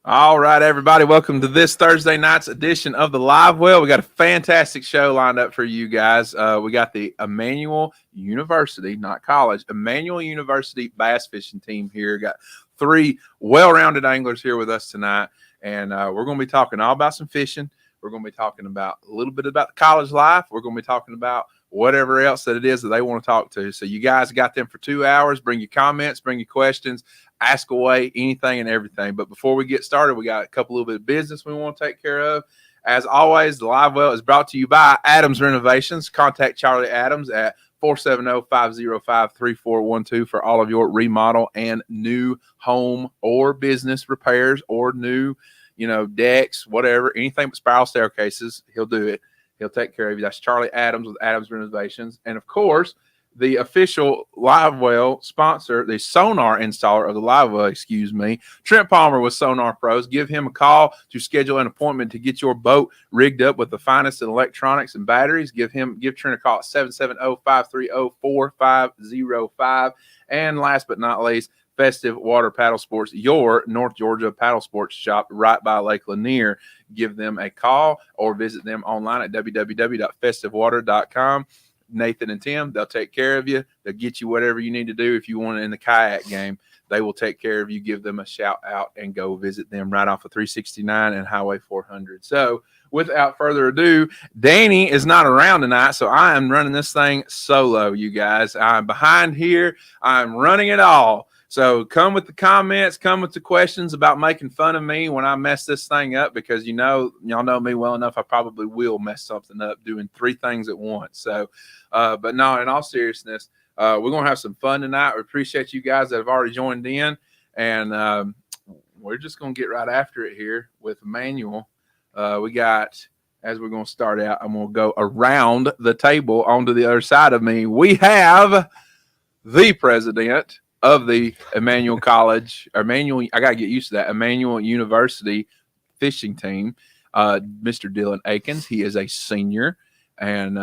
All right, everybody. Welcome to this Thursday night's edition of the Live Well. We got a fantastic show lined up for you guys. We got the Emmanuel University, not college, Emmanuel University bass fishing team here. Got three well-rounded anglers here with us tonight, and we're going to be talking all about some fishing. We're going to be talking about a little bit about the college life. We're going to be talking about whatever else that it is that they want to talk to. So you guys got them for 2 hours. Bring your comments, bring your questions, ask away, anything and everything. But before we get started, we got a little bit of business we want to take care of. As always, the Live Well is brought to you by Adams Renovations. Contact Charlie Adams at 470-505-3412 for all of your remodel and new home or business repairs or new, decks, whatever, anything but spiral staircases. He'll do it. He'll take care of you. That's Charlie Adams with Adams Renovations. And, of course, the official Live Well sponsor, the sonar installer of the Live Well, Trent Palmer with Sonar Pros. Give him a call to schedule an appointment to get your boat rigged up with the finest in electronics and batteries. Give Trent a call at 770-530-4505. And last but not least, Festive Water Paddle Sports, your North Georgia paddle sports shop right by Lake Lanier. Give them a call or visit them online at www.festivewater.com. Nathan and Tim, they'll take care of you. They'll get you whatever you need to do. If you want it in the kayak game, they will take care of you. Give them a shout out and go visit them right off of 369 and Highway 400. So without further ado, Danny is not around tonight, so I am running this thing solo, you guys. I'm behind here. I'm running it all. So come with the comments, come with the questions about making fun of me when I mess this thing up, because y'all know me well enough. I probably will mess something up doing three things at once. So, but no, in all seriousness, we're going to have some fun tonight. We appreciate you guys that have already joined in, and we're just going to get right after it here with Emmanuel. We got, as we're going to start out, I'm going to go around the table onto the other side of me. We have the president of the Emmanuel College, I got to get used to that, Emmanuel University fishing team, Mr. Dylan Akins. He is a senior, and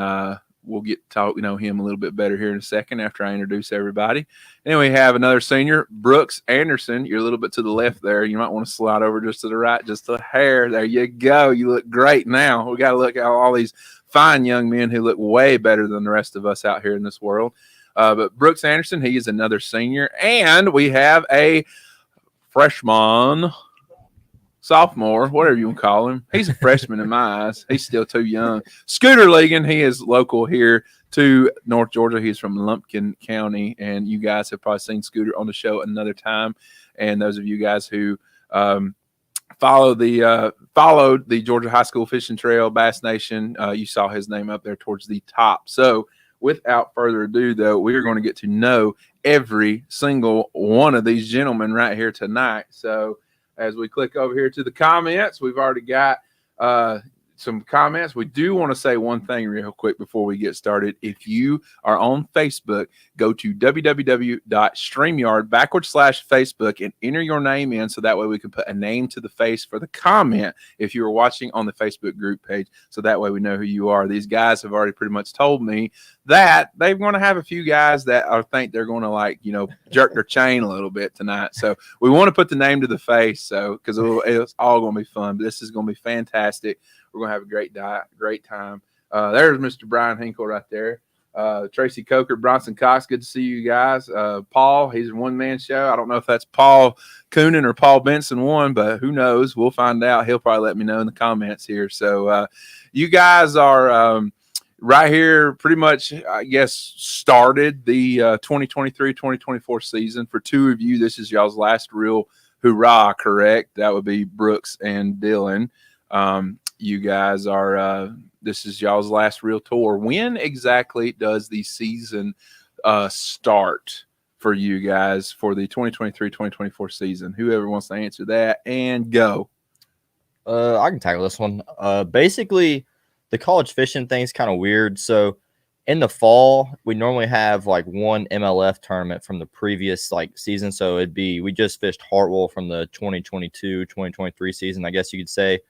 we'll get to know him a little bit better here in a second after I introduce everybody. And we have another senior, Brooks Anderson. You're a little bit to the left there. You might want to slide over just to the right, just a hair. There you go. You look great now. We got to look at all these fine young men who look way better than the rest of us out here in this world. But Brooks Anderson, he is another senior. And we have a freshman, sophomore, whatever you want to call him. He's a freshman in my eyes. He's still too young. Scooter Ligon, he is local here to North Georgia. He's from Lumpkin County. And you guys have probably seen Scooter on the show another time. And those of you guys who followed the Georgia High School Fishing Trail, Bass Nation, you saw his name up there towards the top. So, without further ado, though, we are going to get to know every single one of these gentlemen right here tonight. So as we click over here to the comments, we've already got some comments. We do want to say one thing real quick before we get started. If you are on Facebook, go to www.streamyard/Facebook and enter your name in, so that way we can put a name to the face for the comment if you are watching on the Facebook group page, so that way we know who you are. These guys have already pretty much told me that they're going to have a few guys that I think they're going to jerk their chain a little bit tonight. So we want to put the name to the face, so because it's all going to be fun. But this is going to be fantastic. We're going to have a great time. There's Mr. Brian Hinkle right there. Tracy Coker, Bronson Cox, good to see you guys. Paul, he's a one-man show. I don't know if that's Paul Coonan or Paul Benson one, but who knows? We'll find out. He'll probably let me know in the comments here. So you guys are right here pretty much, I guess, started the 2023-2024 season. For two of you, this is y'all's last real hurrah, correct? That would be Brooks and Dylan. You guys are this is y'all's last real tour. When exactly does the season start for you guys for the 2023-2024 season? Whoever wants to answer that, and go. I can tackle this one. Basically, the college fishing thing is kind of weird. So in the fall, we normally have like one MLF tournament from the previous season. So we just fished Hartwell from the 2022-2023 season, I guess you could say.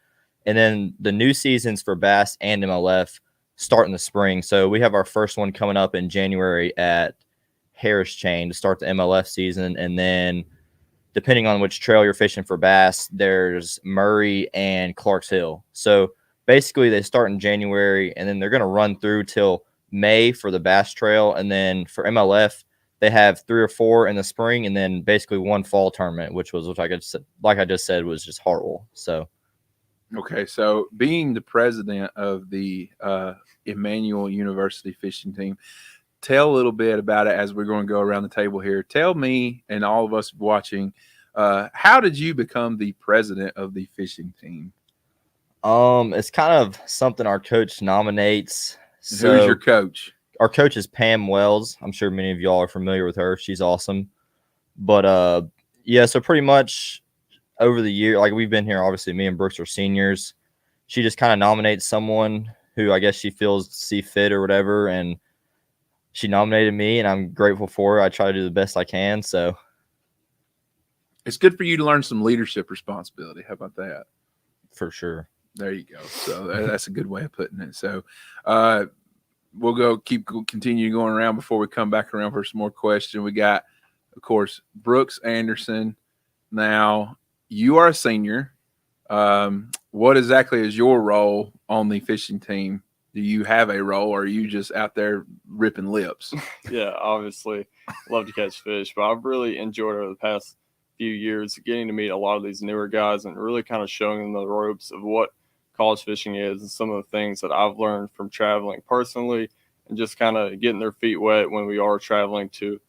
And then the new seasons for Bass and MLF start in the spring. So we have our first one coming up in January at Harris Chain to start the MLF season. And then depending on which trail you're fishing for bass, there's Murray and Clark's Hill. So basically they start in January and then they're going to run through till May for the bass trail. And then for MLF, they have 3 or 4 in the spring and then basically one fall tournament, which I just said was just Hartwell. So. Okay, so being the president of the Emmanuel University fishing team, tell a little bit about it as we're going to go around the table here. Tell me and all of us watching, how did you become the president of the fishing team? It's kind of something our coach nominates. So who's your coach? Our coach is Pam Wells. I'm sure many of y'all are familiar with her. She's awesome. But yeah, so pretty much over the year, like we've been here, obviously me and Brooks are seniors. She just kind of nominates someone who I guess she feels see fit or whatever, and she nominated me, and I'm grateful for her. I try to do the best I can. So it's good for you to learn some leadership responsibility. How about that? For sure. There you go. So that's a good way of putting it. So we'll continue going around before we come back around for some more questions. We got, of course, Brooks Anderson. Now, you are a senior. What exactly is your role on the fishing team? Do you have a role, or are you just out there ripping lips? Yeah, obviously, love to catch fish, but I've really enjoyed over the past few years getting to meet a lot of these newer guys and really kind of showing them the ropes of what college fishing is and some of the things that I've learned from traveling personally and just kind of getting their feet wet when we are traveling to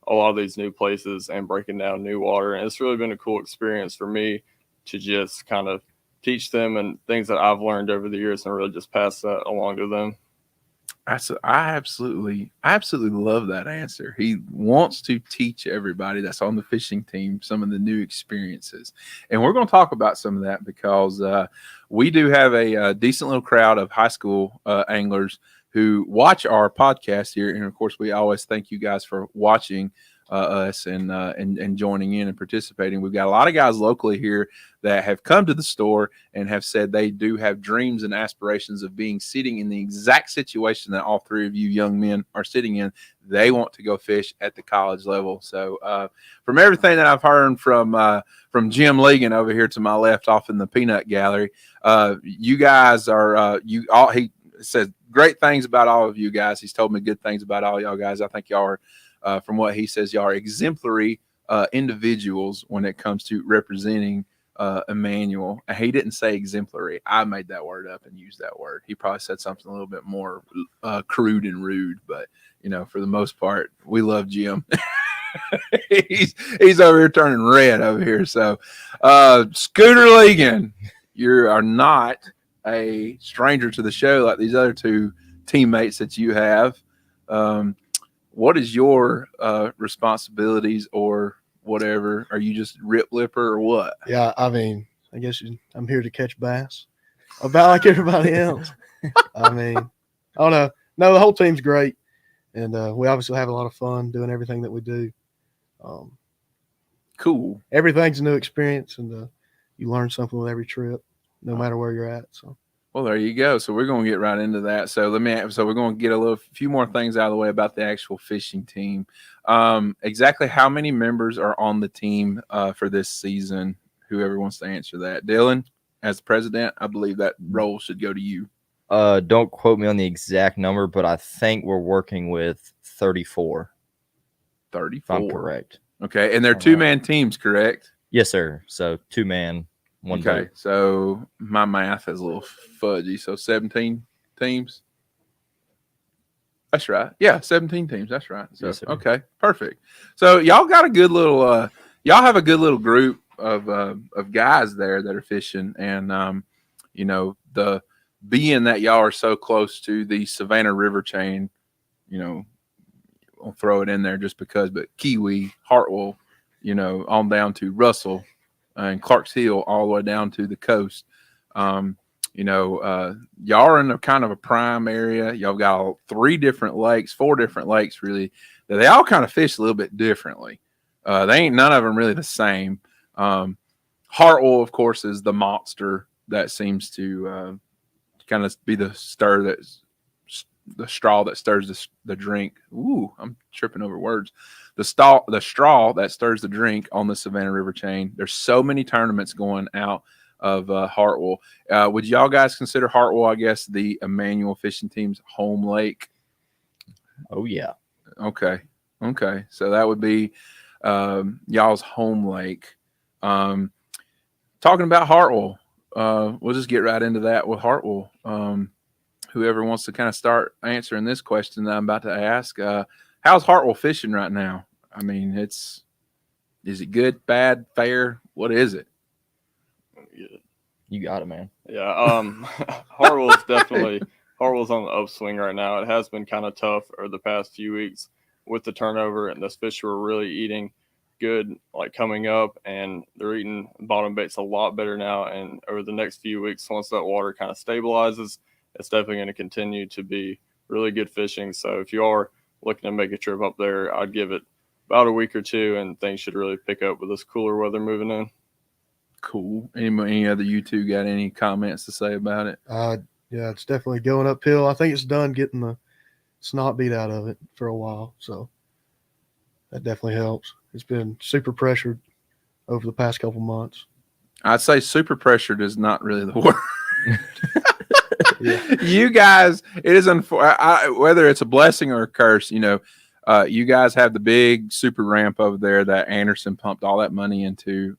a lot of these new places and breaking down new water. And it's really been a cool experience for me to just kind of teach them and things that I've learned over the years and really just pass that along to them. I absolutely love that answer. He wants to teach everybody that's on the fishing team some of the new experiences. And we're going to talk about some of that because we do have a decent little crowd of high school anglers who watch our podcast here. And of course, we always thank you guys for watching us and joining in and participating. We've got a lot of guys locally here that have come to the store and have said they do have dreams and aspirations of sitting in the exact situation that all 3 of you young men are sitting in. They want to go fish at the college level. So from everything that I've heard from Jim Ligon over here to my left off in the peanut gallery, you guys are he said great things about all of you guys. He's told me good things about all y'all guys. I think y'all are from what he says, y'all are exemplary individuals when it comes to representing Emmanuel. And he didn't say exemplary. I made that word up and used that word. He probably said something a little bit more crude and rude, but for the most part, we love Jim. he's over here turning red over here. So Scooter Ligon, you are not a stranger to the show like these other 2 teammates that you have. What is your responsibilities or whatever? Are you just rip lipper or what? Yeah, I mean, I guess I'm here to catch bass, about like everybody else. I mean, I don't know. No, the whole team's great, and we obviously have a lot of fun doing everything that we do. Cool. Everything's a new experience, and you learn something with every trip, no matter where you're at. So. Well, there you go. So we're going to get right into that. So we're going to get a few more things out of the way about the actual fishing team. Exactly how many members are on the team for this season? Whoever wants to answer that. Dylan, as president, I believe that role should go to you. Don't quote me on the exact number, but I think we're working with 34. 34. If I'm correct. Okay, and they're 2-man teams, correct? Yes, sir. So 2-man. One okay, boat. So my math is a little fudgy. So 17 teams. That's right. Yeah, 17 teams. That's right. So yes, okay, perfect. So y'all got a good little. Y'all have a good little group of guys there that are fishing, and the being that y'all are so close to the Savannah River chain, I'll throw it in there just because. But Kiwi, Hartwell, on down to Russell. And Clark's Hill all the way down to the coast. Y'all are in a kind of a prime area. Y'all got 4 different lakes really, that they all kind of fish a little bit differently. They ain't none of them really the same. Hartwell, of course, is the monster that seems to kind of be the star that straw that stirs the drink. Ooh, I'm tripping over words. The straw that stirs the drink on the Savannah River chain. There's so many tournaments going out of Hartwell. Would y'all guys consider Hartwell, I guess, the Emmanuel fishing team's home lake? Oh, yeah. Okay. So that would be y'all's home lake. Talking about Hartwell, we'll just get right into that with Hartwell. Whoever wants to kind of start answering this question that I'm about to ask, how's Hartwell fishing right now? I mean, is it good, bad, fair? What is it? You got it, man. Yeah, Hartwell's on the upswing right now. It has been kind of tough over the past few weeks with the turnover, and those fish were really eating good, like coming up, and they're eating bottom baits a lot better now. And over the next few weeks, once that water kind of stabilizes, it's definitely going to continue to be really good fishing. So if you are looking to make a trip up there, I'd give it about a week or two, and things should really pick up with this cooler weather moving in. Cool. Any other you two got any comments to say about it? Yeah, it's definitely going uphill. I think it's done getting the snot beat out of it for a while, so that definitely helps. It's been super pressured over the past couple months. I'd say super pressured is not really the word. Yeah. You guys, it is whether it's a blessing or a curse, you guys have the big super ramp over there that Anderson pumped all that money into.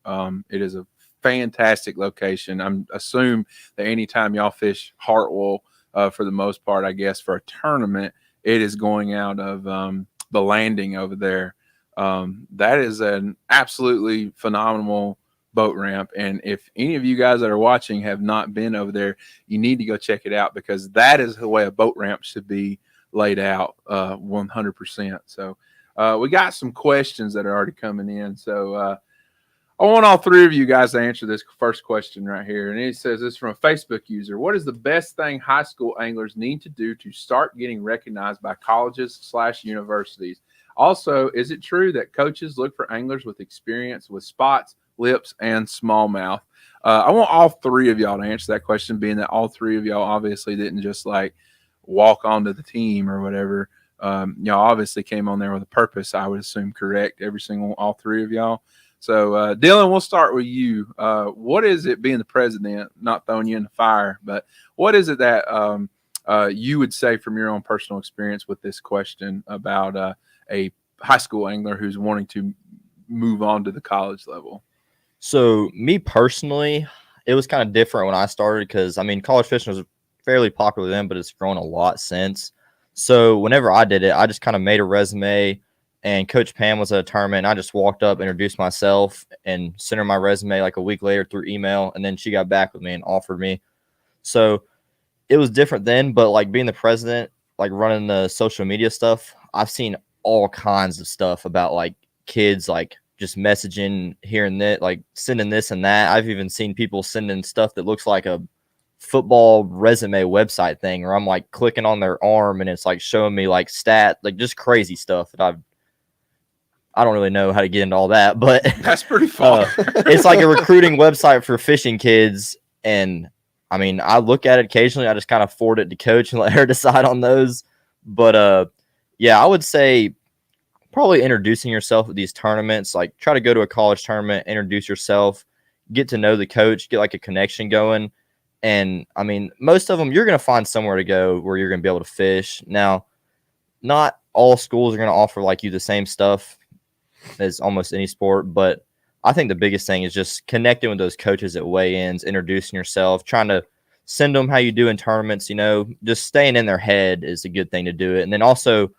It is a fantastic location. I'm assume that anytime y'all fish Hartwell, for the most part, I guess for a tournament, it is going out of the landing over there. That is an absolutely phenomenal boat ramp, and if any of you guys that are watching have not been over there, you need to go check it out, because that is the way a boat ramp should be laid out, 100%. So we got some questions that are already coming in, so I want all three of you guys to answer this first question right here. And it says this from a Facebook user: what is the best thing high school anglers need to do to start getting recognized by colleges/universities? Also, is it true that coaches look for anglers with experience with spots, lips, and smallmouth? I want all three of y'all to answer that question, being that all three of y'all obviously didn't just like walk onto the team or whatever. Y'all obviously came on there with a purpose, I would assume, correct? All three of y'all. So, Dylan, we'll start with you. What is it, being the president, not throwing you in the fire, but what is it that you would say from your own personal experience with this question about a high school angler who's wanting to move on to the college level? So, me personally, it was kind of different when I started because, college fishing was fairly popular then, but it's grown a lot since. So, whenever I did it, I just kind of made a resume. And Coach Pam was at a tournament, and I just walked up, introduced myself, and sent her my resume like a week later through email. And then she got back with me and offered me. So it was different then, but like being the president, like running the social media stuff, I've seen all kinds of stuff about like kids like just messaging here and that, like sending this and that. I've even seen people sending stuff that looks like a football resume website thing, or I'm like clicking on their arm and it's like showing me like like just crazy stuff that I don't really know how to get into all that, but that's pretty fun. It's like a recruiting website for fishing kids. And I look at it occasionally. I just kind of forward it to Coach and let her decide on those. But yeah, I would say probably introducing yourself at these tournaments, like try to go to a college tournament, introduce yourself, get to know the coach, get like a connection going. And most of them, you're going to find somewhere to go where you're going to be able to fish. Now, not all schools are going to offer like you the same stuff as almost any sport, but I think the biggest thing is just connecting with those coaches at weigh-ins, introducing yourself, trying to send them how you do in tournaments, just staying in their head is a good thing to do it. And then also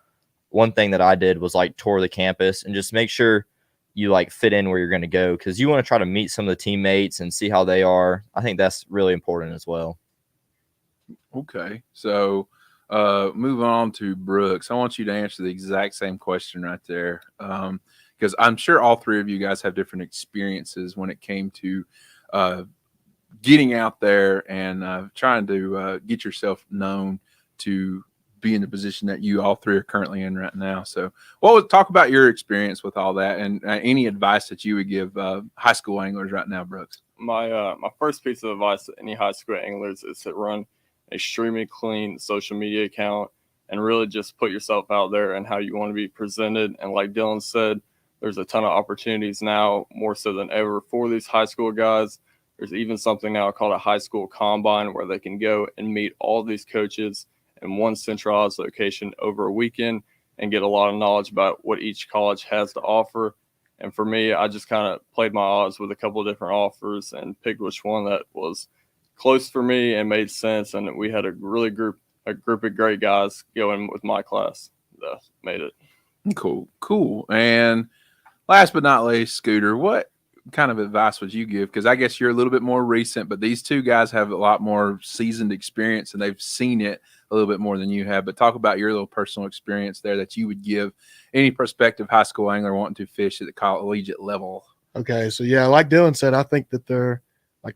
one thing that I did was like tour the campus and just make sure you like fit in where you're going to go, because you want to try to meet some of the teammates and see how they are. I think that's really important as well. Okay. So moving on to Brooks, I want you to answer the exact same question right there. Because I'm sure all three of you guys have different experiences when it came to getting out there and trying to get yourself known to be in the position that you all three are currently in right now. So talk about your experience with all that and any advice that you would give high school anglers right now, Brooks. My first piece of advice to any high school anglers is to run an extremely clean social media account. and really just put yourself out there and how you want to be presented. And like Dylan said, there's a ton of opportunities now, more so than ever, for these high school guys. There's even something now called a high school combine where they can go and meet all these coaches in one centralized location over a weekend and get a lot of knowledge about what each college has to offer. And for me, I just kind of played my odds with a couple of different offers and picked which one that was close for me and made sense. And we had a group of great guys going with my class that made it. Cool. And last but not least, Scooter, what kind of advice would you give? Because I guess you're a little bit more recent, but these two guys have a lot more seasoned experience and they've seen it a little bit more than you have. But talk about your little personal experience there that you would give any prospective high school angler wanting to fish at the collegiate level. Okay, so yeah, like Dylan said, I think that to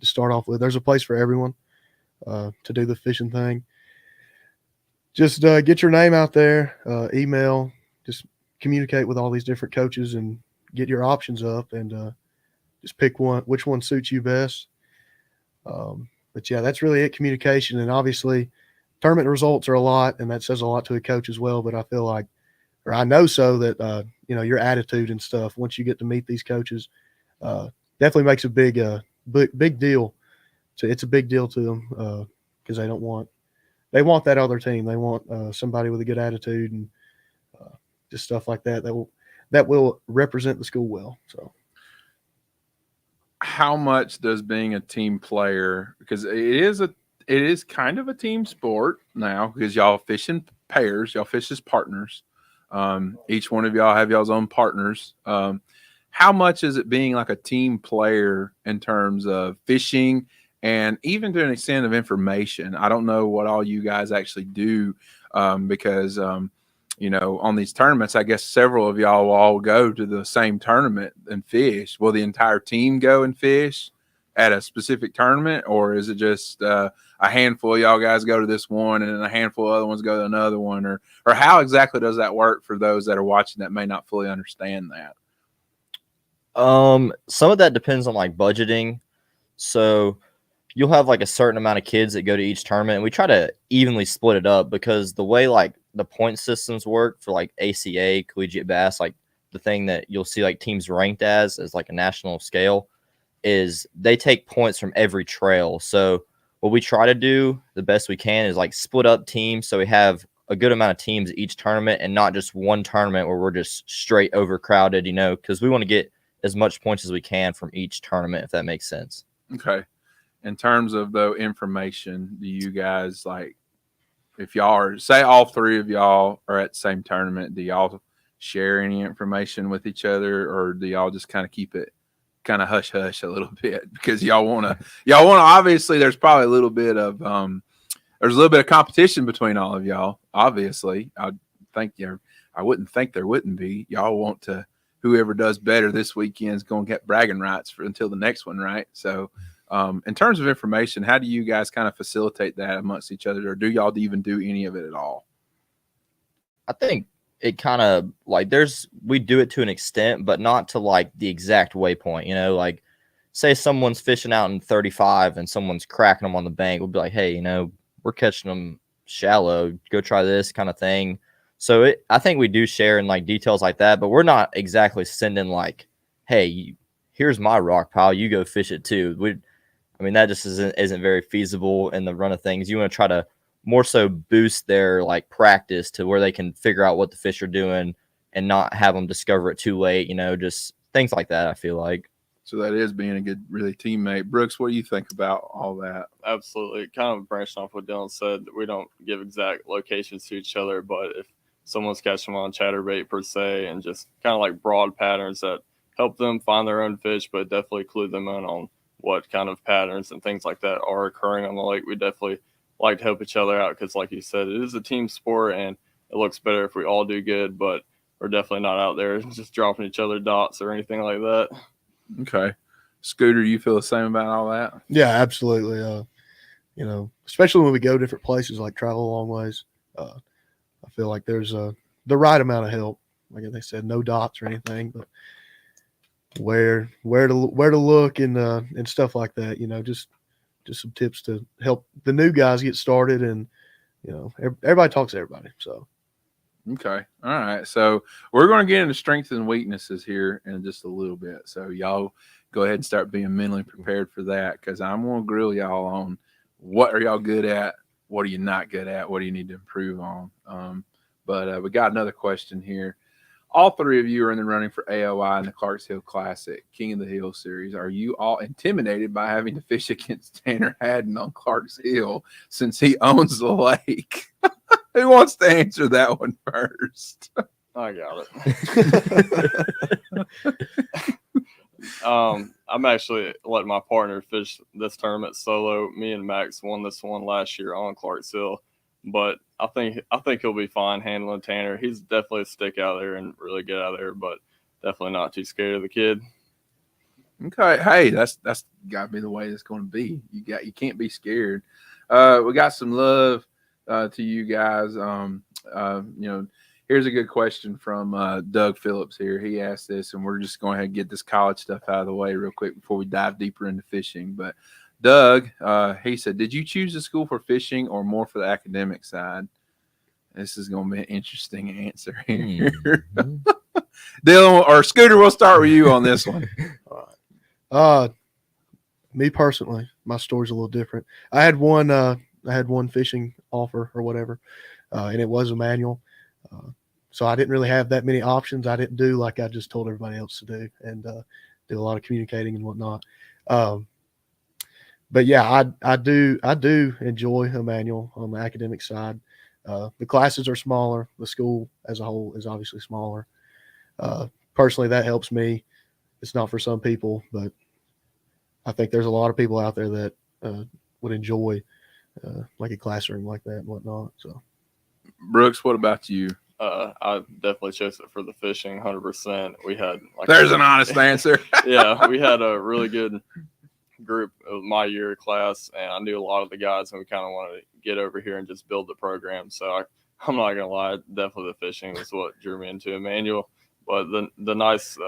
start off with, there's a place for everyone to do the fishing thing. Just get your name out there, email, just communicate with all these different coaches and get your options up and just pick which one suits you best. But yeah, that's really it, communication. And obviously tournament results are a lot, and that says a lot to a coach as well. But I feel like, or I know so that, your attitude and stuff, once you get to meet these coaches, definitely makes a big deal. So it's a big deal to them because they want that other team. They want somebody with a good attitude and just stuff like that will represent the school well. So. How much does being a team player, because it is kind of a team sport now, because y'all fish in pairs, y'all fish as partners. Each one of y'all have y'all's own partners. How much is it being like a team player in terms of fishing and even to an extent of information? I don't know what all you guys actually do because on these tournaments, I guess several of y'all will all go to the same tournament and fish. Will the entire team go and fish at a specific tournament, or is it just a handful of y'all guys go to this one and then a handful of other ones go to another one, or how exactly does that work for those that are watching that may not fully understand that? Some of that depends on like budgeting. So you'll have like a certain amount of kids that go to each tournament, and we try to evenly split it up because the way like the point systems work for like ACA, collegiate bass, like the thing that you'll see like teams ranked as like a national scale, is they take points from every trail. So what we try to do the best we can is like split up teams so we have a good amount of teams at each tournament and not just one tournament where we're just straight overcrowded, because we want to get as much points as we can from each tournament, if that makes sense. Okay. In terms of though information, do you guys like, if y'all are, say all three of y'all are at the same tournament, do y'all share any information with each other, or do y'all just kind of keep it kind of hush hush a little bit because y'all want to obviously there's probably a little bit of there's a little bit of competition between all of y'all. Obviously, I wouldn't think there wouldn't be. Y'all want to, whoever does better this weekend is going to get bragging rights until the next one, right? So in terms of information, how do you guys kind of facilitate that amongst each other, or do y'all even do any of it at all? I think it kind of like we do it to an extent, but not to like the exact waypoint, like say someone's fishing out in 35 and someone's cracking them on the bank. We'll be like, hey, we're catching them shallow, go try this kind of thing. So I think we do share in like details like that, but we're not exactly sending like, hey, here's my rock pile, you go fish it too. That just isn't very feasible in the run of things. You want to try to more so boost their like practice to where they can figure out what the fish are doing and not have them discover it too late, just things like that, I feel like. So that is being a good, really teammate. Brooks, what do you think about all that? Absolutely. Kind of branching off what Dylan said, we don't give exact locations to each other, but if someone's catching them on chatterbait per se and just kind of like broad patterns that help them find their own fish, but definitely clue them in on what kind of patterns and things like that are occurring on the lake, we definitely like to help each other out because, like you said, it is a team sport and it looks better if we all do good, but we're definitely not out there just dropping each other dots or anything like that. Okay. Scooter, you feel the same about all that? Yeah, absolutely. Especially when we go different places, like travel a long ways, I feel like there's the right amount of help. Like they said, no dots or anything, but where to look and stuff like that. Just some tips to help the new guys get started and everybody talks to everybody. So Okay. All right. So we're going to get into strengths and weaknesses here in just a little bit. So y'all go ahead and start being mentally prepared for that, because I'm going to grill y'all on what are y'all good at, what are you not good at, what do you need to improve on. But we got another question here. All three of you are in the running for AOI in the Clarksville Classic, King of the Hill Series. Are you all intimidated by having to fish against Tanner Haddon on Clark's Hill since he owns the lake? Who wants to answer that one first? I got it. I'm actually letting my partner fish this tournament solo. Me and Max won this one last year on Clarksville, but I think he'll be fine handling Tanner. He's definitely a stick out there and really good out there, but definitely not too scared of the kid. Okay, hey, that's got to be the way it's going to be. You can't be scared. We got some love to you guys. Here's a good question from Doug Phillips here. He asked this, and we're just going to get this college stuff out of the way real quick before we dive deeper into fishing. But Doug, he said, did you choose the school for fishing or more for the academic side? This is going to be an interesting answer here. Dylan or Scooter, we'll start with you on this one. All right. Me personally, my story's a little different. I had one fishing offer or whatever, and it was Emmanuel. So I didn't really have that many options. I didn't do like I just told everybody else to do, and do a lot of communicating and whatnot. But yeah, I do enjoy Emmanuel on the academic side. The classes are smaller. The school as a whole is obviously smaller. Personally, that helps me. It's not for some people, but I think there's a lot of people out there that would enjoy like a classroom like that and whatnot. So, Brooks, what about you? I definitely chose it for the fishing, 100%. We had there's an honest answer. Yeah, we had a really good group of my year class, and I knew a lot of the guys, and we kind of wanted to get over here and just build the program. So I'm not gonna lie, definitely the fishing is what drew me into Emmanuel. But the nice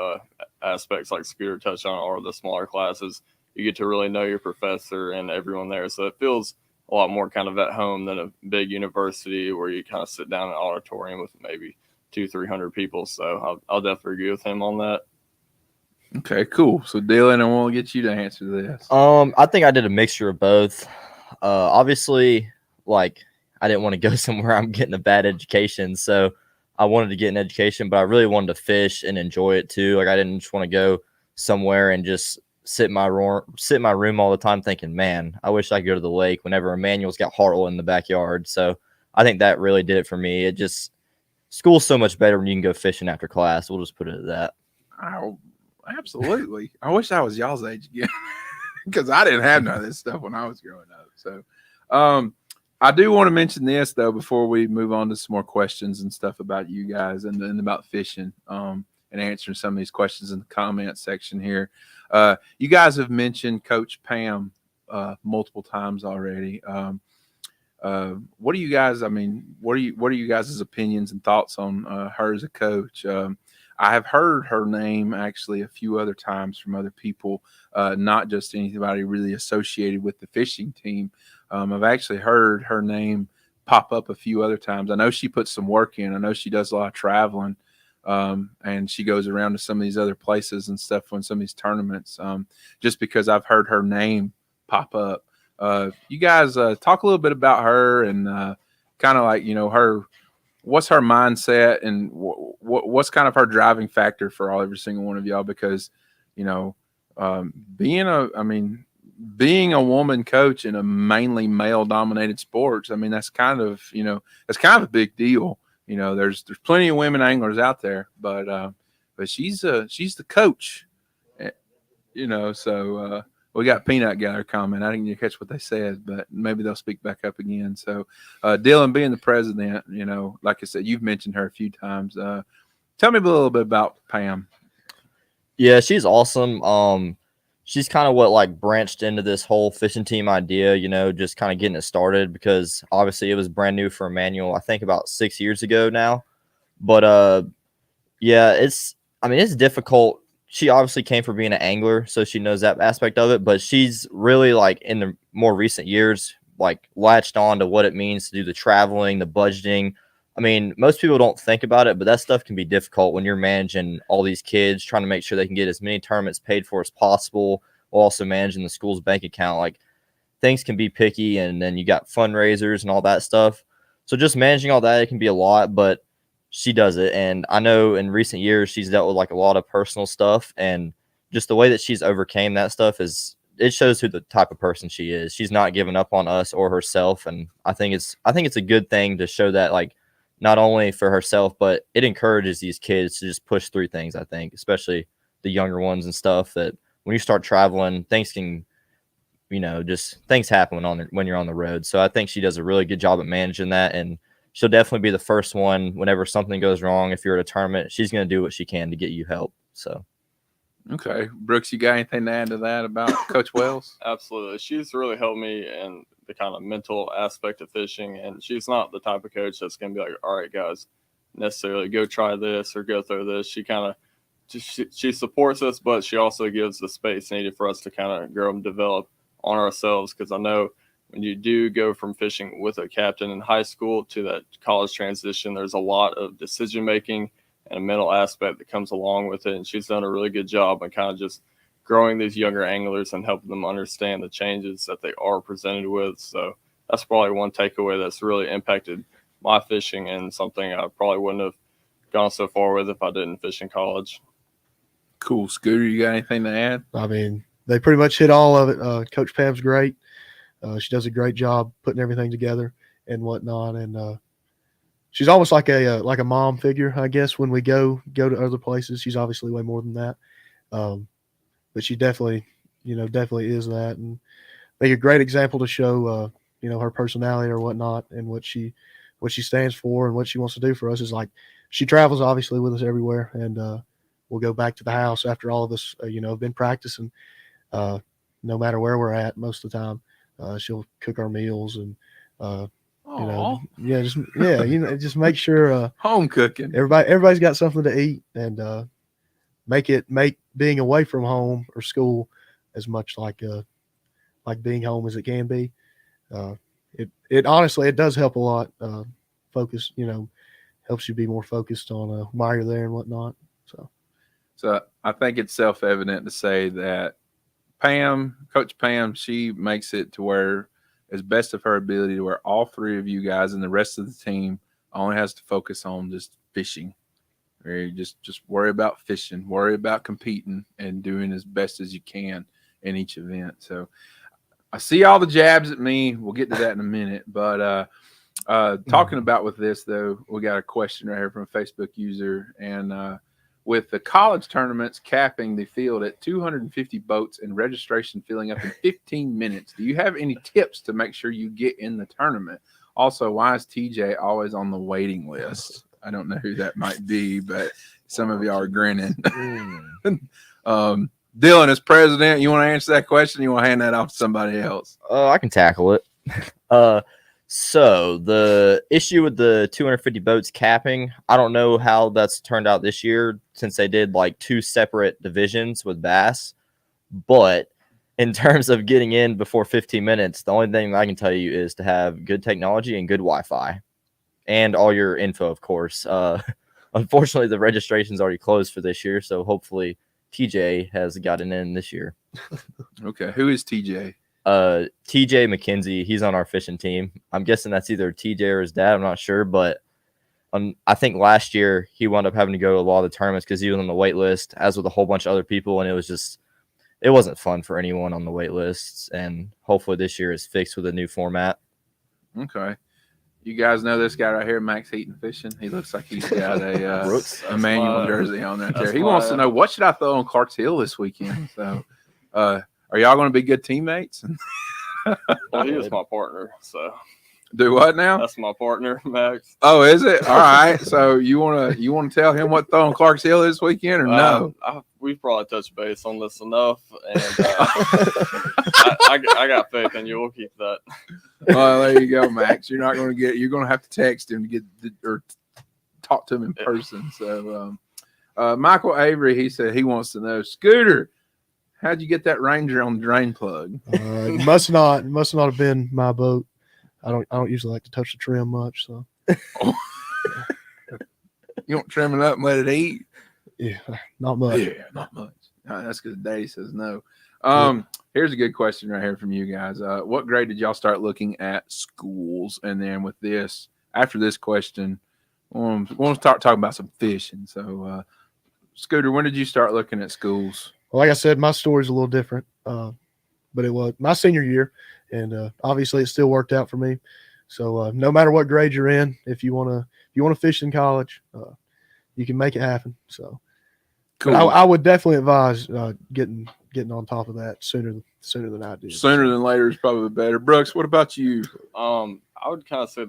aspects, like Scooter touched on, are the smaller classes. You get to really know your professor and everyone there, so it feels a lot more kind of at home than a big university where you kind of sit down in an auditorium with maybe 200-300 people. So I'll definitely agree with him on that. Okay, cool. So Dylan, I want to get you to answer this. I think I did a mixture of both. Obviously, like I didn't want to go somewhere I'm getting a bad education, so I wanted to get an education, but I really wanted to fish and enjoy it too. Like I didn't just want to go somewhere and just sit in my room all the time thinking, man, I wish I could go to the lake whenever Emmanuel's got Hartle in the backyard. So I think that really did it for me. It just, school's so much better when you can go fishing after class. We'll just put it at that. Oh, absolutely. I wish I was y'all's age again because I didn't have none of this stuff when I was growing up. So I do want to mention this, though, before we move on to some more questions and stuff about you guys and about fishing and answering some of these questions in the comment section here. You guys have mentioned Coach Pam multiple times already. What do you guys, what are you guys' opinions and thoughts on her as a coach? I have heard her name actually a few other times from other people, not just anybody really associated with the fishing team. I've actually heard her name pop up a few other times. I know she puts some work in. I know she does a lot of traveling, and she goes around to some of these other places and stuff on some of these tournaments, just because I've heard her name pop up. You guys talk a little bit about her and kind of like, her, what's her mindset and what's kind of her driving factor for every single one of y'all, because, being a woman coach in a mainly male dominated sports, that's kind of, that's kind of a big deal. There's plenty of women anglers out there, but she's the coach, so we got Peanut Gallery comment. I didn't catch what they said, but maybe they'll speak back up again. So Dylan, being the president, like I said, you've mentioned her a few times. Tell me a little bit about Pam. Yeah, she's awesome. She's kind of what branched into this whole fishing team idea, just kind of getting it started, because obviously it was brand new for Emmanuel, I think about 6 years ago now. But yeah, it's difficult. She obviously came from being an angler, so she knows that aspect of it, but she's really in the more recent years like latched on to what it means to do the traveling, the budgeting. I mean, most people don't think about it, but that stuff can be difficult when you're managing all these kids, trying to make sure they can get as many tournaments paid for as possible, while also managing the school's bank account. Like, things can be picky, and then you got fundraisers and all that stuff. So just managing all that, it can be a lot, but she does it. And I know in recent years, she's dealt with like a lot of personal stuff, and just the way that she's overcame that stuff it shows who the type of person she is. She's not giving up on us or herself. And I think it's a good thing to show that, like, not only for herself, but it encourages these kids to just push through things. I think, especially the younger ones and stuff, that when you start traveling, things can, just things happen when you're on the road. So I think she does a really good job at managing that, and she'll definitely be the first one whenever something goes wrong. If you're at a tournament, she's going to do what she can to get you help. So. Okay. Brooks, you got anything to add to that about Coach Wells? Absolutely. She's really helped me in the kind of mental aspect of fishing, and she's not the type of coach that's going to be like, all right, guys, necessarily go try this or go through this. She kind of she supports us, but she also gives the space needed for us to kind of grow and develop on ourselves, because I know when you do go from fishing with a captain in high school to that college transition, there's a lot of decision making and a mental aspect that comes along with it. And she's done a really good job on kind of just growing these younger anglers and helping them understand the changes that they are presented with. So that's probably one takeaway that's really impacted my fishing, and something I probably wouldn't have gone so far with if I didn't fish in college. Cool. Scooter, you got anything to add? I mean, they pretty much hit all of it. Coach Pam's great. She does a great job putting everything together and whatnot. And she's almost like a mom figure, I guess, when we go to other places. She's obviously way more than that. But she definitely is that. And I think a great example to show, her personality or whatnot, and what she stands for and what she wants to do for us is, like, she travels obviously with us everywhere. And we'll go back to the house after all of us, have been practicing, no matter where we're at most of the time. She'll cook our meals and, just make sure home cooking. Everybody's got something to eat, and make being away from home or school as much like being home as it can be. It honestly, it does help a lot. Focus, helps you be more focused on why you're there and whatnot. So I think it's self-evident to say that Coach Pam, she makes it to where, as best of her ability, to where all three of you guys and the rest of the team only has to focus on just fishing. Just worry about fishing, worry about competing, and doing as best as you can in each event. So I see all the jabs at me. We'll get to that in a minute. But talking about with this, though, we got a question right here from a Facebook user. And with the college tournaments capping the field at 250 boats and registration filling up in 15 minutes, do you have any tips to make sure you get in the tournament? Also, why is TJ always on the waiting list? I don't know who that might be, but some of y'all are grinning. Dylan, as president, you want to answer that question? You want to hand that off to somebody else? I can tackle it. So the issue with the 250 boats capping, I don't know how that's turned out this year, since they did like 2 separate divisions with bass. But in terms of getting in before 15 minutes, the only thing I can tell you is to have good technology and good Wi-Fi, and all your info, of course. Unfortunately, the registration's already closed for this year, so hopefully TJ has gotten in this year. Okay, who is TJ? TJ McKenzie. He's on our fishing team. I'm guessing that's either TJ or his dad. I'm not sure, but I think last year he wound up having to go to a lot of the tournaments because he was on the wait list, as with a whole bunch of other people, and it wasn't fun for anyone on the wait lists. And hopefully this year is fixed with a new format. Okay. You guys know this guy right here, Max Heaton Fishing. He looks like he's got a Emmanuel jersey on right there. He wants to know, what should I throw on Clark's Hill this weekend? So, are y'all going to be good teammates? Well, he is my partner, so. Do what now? That's my partner, Max. Oh, is it? All right. So you want to tell him what throwing Clark's Hill this weekend, or no? We've probably touched base on this enough, and I got faith in you. We'll keep that. Well, there you go, Max. You're going to have to text him to get or talk to him in person. So, Michael Avery, he said he wants to know, Scooter, how'd you get that Ranger on the drain plug? It must not have been my boat. I don't usually like to touch the trim much. So You don't trim it up and let it eat? yeah, not much. Yeah, not much. That's because Daddy says no. Yeah. Here's a good question right here from you guys. What grade did y'all start looking at schools? And then with this, after this question, we'll start talking about some fishing. So, Scooter, when did you start looking at schools? Well, like I said, my story's a little different, but it was my senior year, and obviously it still worked out for me. So no matter what grade you're in, if you want to fish in college, you can make it happen. So, Cool. but I would definitely advise getting on top of that sooner than I did. Sooner than later is probably better. Brooks, what about you? I would kind of say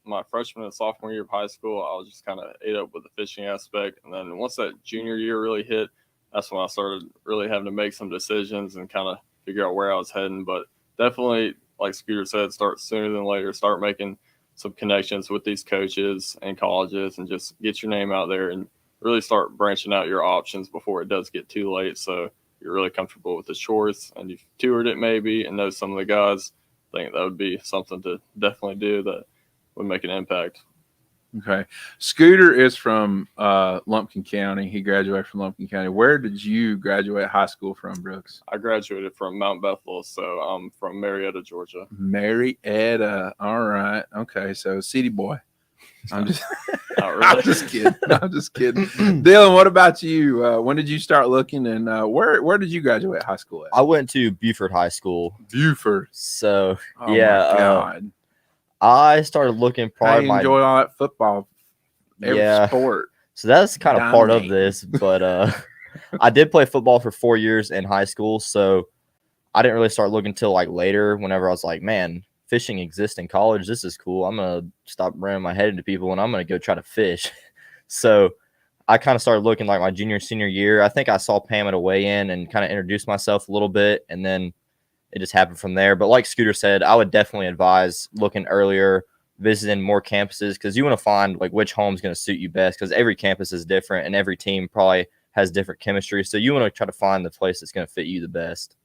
my freshman and sophomore year of high school, I was just kind of ate up with the fishing aspect. And then once that junior year really hit, that's when I started really having to make some decisions and kind of figure out where I was heading. But definitely, like Scooter said, start sooner than later, start making some connections with these coaches and colleges and just get your name out there and really start branching out your options before it does get too late. So you're really comfortable with the choice and you've toured it maybe and know some of the guys. I think that would be something to definitely do that would make an impact. Okay. Scooter is from Lumpkin County. He graduated from Lumpkin County. Where did you graduate high school from, Brooks? I graduated from Mount Bethel, so I'm from Marietta, Georgia. Marietta. All right. Okay. So city boy. I'm just Not really. I'm just kidding. I'm just kidding. Dylan, what about you? When did you start looking and where did you graduate high school at? I went to Buford High School. Buford. So Oh yeah, my God. I started looking I probably enjoyed all that football. Every sport. So that's kind of part of Dominating. this, but I did play football for 4 years in high school, so I didn't really start looking till like later. Whenever I was like, man, fishing exists in college. This is cool. I'm gonna stop ramming my head into people and I'm gonna go try to fish. So I kind of started looking like my senior year. I think I saw Pam at a weigh-in and kind of introduced myself a little bit, and then it just happened from there. But like Scooter said, I would definitely advise looking earlier, visiting more campuses, because you want to find like which home is going to suit you best, because every campus is different and every team probably has different chemistry. So you want to try to find the place that's going to fit you the best.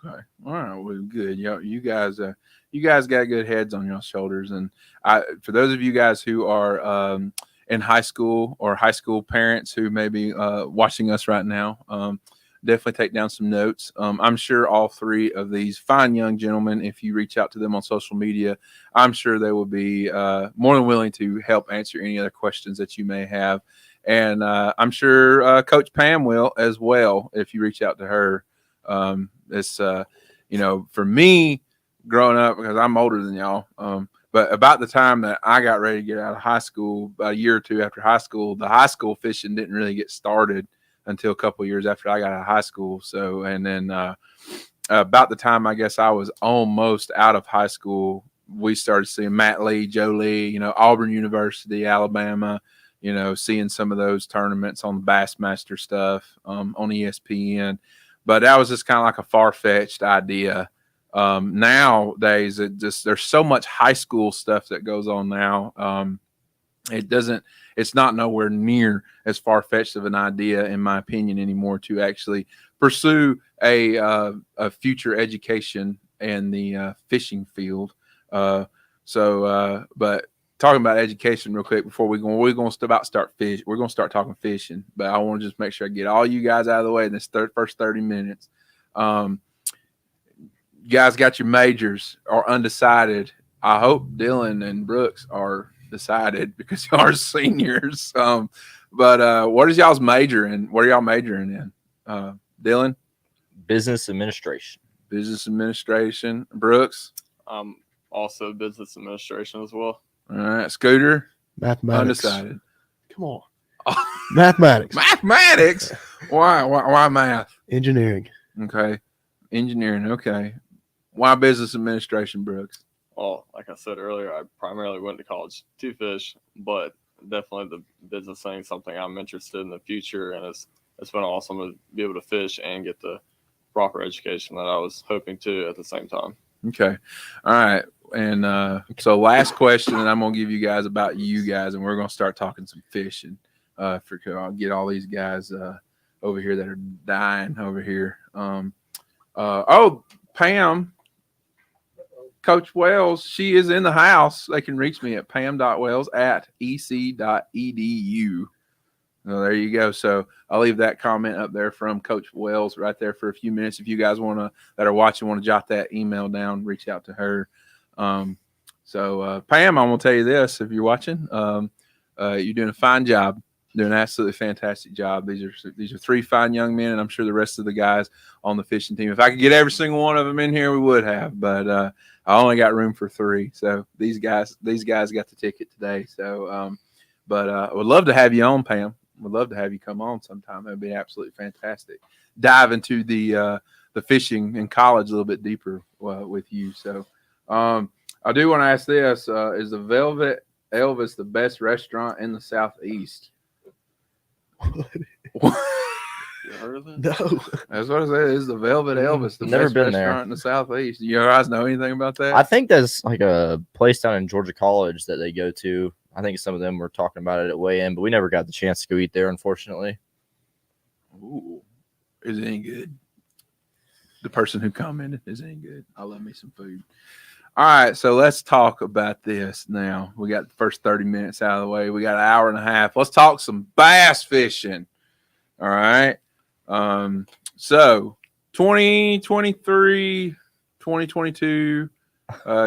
Okay. All right. Well, good. You guys got good heads on your shoulders. And for those of you guys who are in high school or high school parents who may be watching us right now, definitely take down some notes. I'm sure all three of these fine young gentlemen, if you reach out to them on social media, I'm sure they will be more than willing to help answer any other questions that you may have. And I'm sure Coach Pam will as well if you reach out to her. It's, for me growing up, because I'm older than y'all, but about the time that I got ready to get out of high school, about a year or two after high school, the high school fishing didn't really get started until a couple of years after I got out of high school. So, and then about the time I guess I was almost out of high school, we started seeing Matt Lee, Joe Lee, Auburn University, Alabama, seeing some of those tournaments on the Bassmaster stuff on ESPN. But that was just kind of like a far-fetched idea. Nowadays, there's so much high school stuff that goes on now. It's not nowhere near as far-fetched of an idea, in my opinion, anymore, to actually pursue a future education in the fishing field. But talking about education real quick before we're going to start fish. We're going to start talking fishing, but I want to just make sure I get all you guys out of the way in this first 30 minutes. You guys got your majors or undecided. I hope Dylan and Brooks are decided because y'all are seniors. But what is y'all's major in? What are y'all majoring in? Dylan? Business administration. Business administration. Brooks? Also business administration as well. All right. Scooter? Mathematics. Undecided. Come on. Mathematics. Mathematics? Why math? Engineering. Okay. Engineering. Okay. Why business administration, Brooks? Well, like I said earlier, I primarily went to college to fish, but definitely the business thing is something I'm interested in the future, and it's been awesome to be able to fish and get the proper education that I was hoping to at the same time. Okay. All right. And so last question, and I'm going to give you guys about you guys, and we're going to start talking some fishing. I'll get all these guys over here that are dying over here. Pam. Coach Wells, she is in the house. They can reach me at pam.wells@ec.edu. Well, there you go. So I'll leave that comment up there from Coach Wells right there for a few minutes. If you guys that are watching, want to jot that email down, reach out to her. Pam, I'm going to tell you this. If you're watching, you're doing a fine job. Doing an absolutely fantastic job. These are 3 fine young men, and I'm sure the rest of the guys on the fishing team. If I could get every single one of them in here, we would have. But I only got room for 3. So these guys got the ticket today. So, I would love to have you on, Pam. Would love to have you come on sometime. That'd be absolutely fantastic. Dive into the fishing in college a little bit deeper with you. So, I do want to ask this: is the Velvet Elvis the best restaurant in the Southeast? You heard of that? No. That's what I said. Is the Velvet Elvis the Never best been restaurant there. in the Southeast? Do you guys know anything about that? I think there's like a place down in Georgia College that they go to. I think some of them were talking about it at weigh-in, but we never got the chance to go eat there, unfortunately. Ooh, is it any good? The person who commented, is it any good? I love me some food. All right, so let's talk about this now. We got the first 30 minutes out of the way. We got an hour and a half. Let's talk some bass fishing. All right. So 2023, 2022,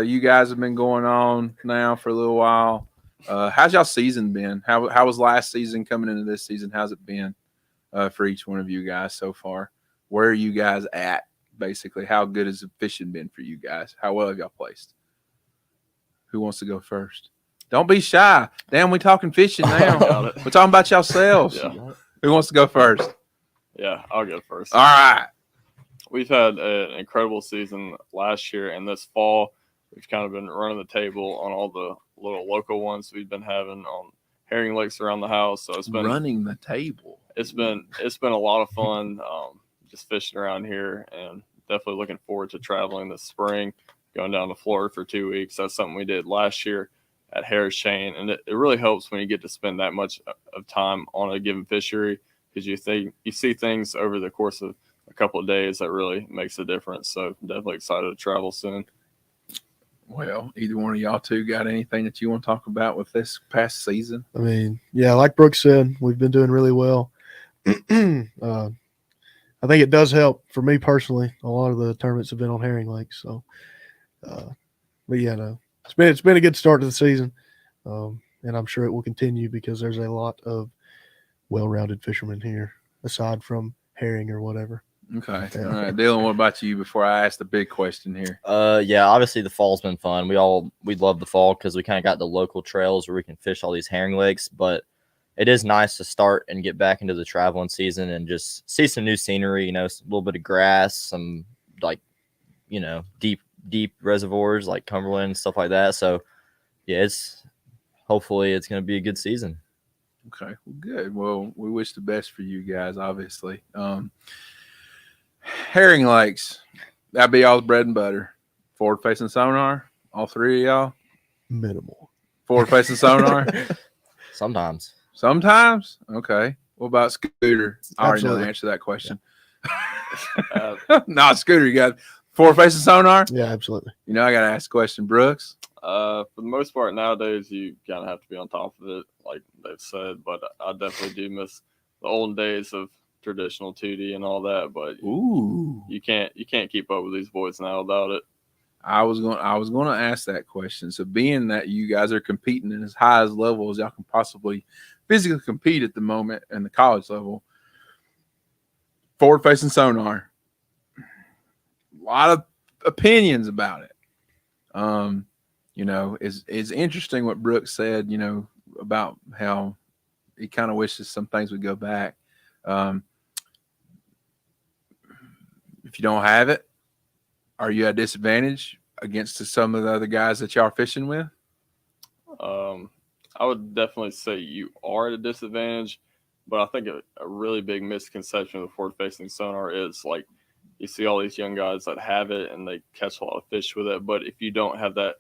you guys have been going on now for a little while. How's y'all season been? How was last season coming into this season? How's it been for each one of you guys so far? Where are you guys at? Basically, how good has the fishing been for you guys? How well have y'all placed? Who wants to go first? Don't be shy. Damn, we talking fishing now. We're talking about yourselves. Yeah. Who wants to go first? Yeah, I'll go first. All right. We've had an incredible season last year, and this fall we've kind of been running the table on all the little local ones we've been having on herring lakes around the house. So it's been running the table. It's been a lot of fun. Just fishing around here, and definitely looking forward to traveling this spring, going down to Florida for 2 weeks. That's something we did last year at Harris Chain, and it really helps when you get to spend that much of time on a given fishery, because you see things over the course of a couple of days that really makes a difference. So definitely excited to travel soon. Well, either one of y'all two got anything that you want to talk about with this past season? I mean, yeah, like Brooks said, we've been doing really well. I think it does help for me personally. A lot of the tournaments have been on herring lakes, so. But yeah, no, it's been a good start to the season, and I'm sure it will continue because there's a lot of well-rounded fishermen here, aside from herring or whatever. Okay, all right, Dylan. What about you? Before I ask the big question here. Yeah, obviously the fall's been fun. We love the fall because we kind of got the local trails where we can fish all these herring lakes, but it is nice to start and get back into the traveling season and just see some new scenery, a little bit of grass, some deep reservoirs like Cumberland and stuff like that. So yeah, hopefully it's going to be a good season. Okay, well, good. Well, we wish the best for you guys, obviously. Herring lakes, that'd be all the bread and butter. Forward facing sonar, all 3 of y'all. Minimal. Forward facing sonar. Sometimes. Okay. What about Scooter? I already know the Absolutely. answer to that question. Yeah. Scooter, you got forward facing sonar? Yeah, absolutely. I got to ask the question, Brooks. For the most part nowadays, you kind of have to be on top of it, like they've said. But I definitely do miss the olden days of traditional 2D and all that. But Ooh. you can't keep up with these boys now without it. I was going to ask that question. So being that you guys are competing in as high as level as y'all can possibly physically compete at the moment in the college level, forward facing sonar, a lot of opinions about it. It's interesting what Brooks said, about how he kind of wishes some things would go back. If you don't have it, are you at a disadvantage against some of the other guys that y'all are fishing with? I would definitely say you are at a disadvantage, but I think a really big misconception of the forward-facing sonar is like you see all these young guys that have it and they catch a lot of fish with it, but if you don't have that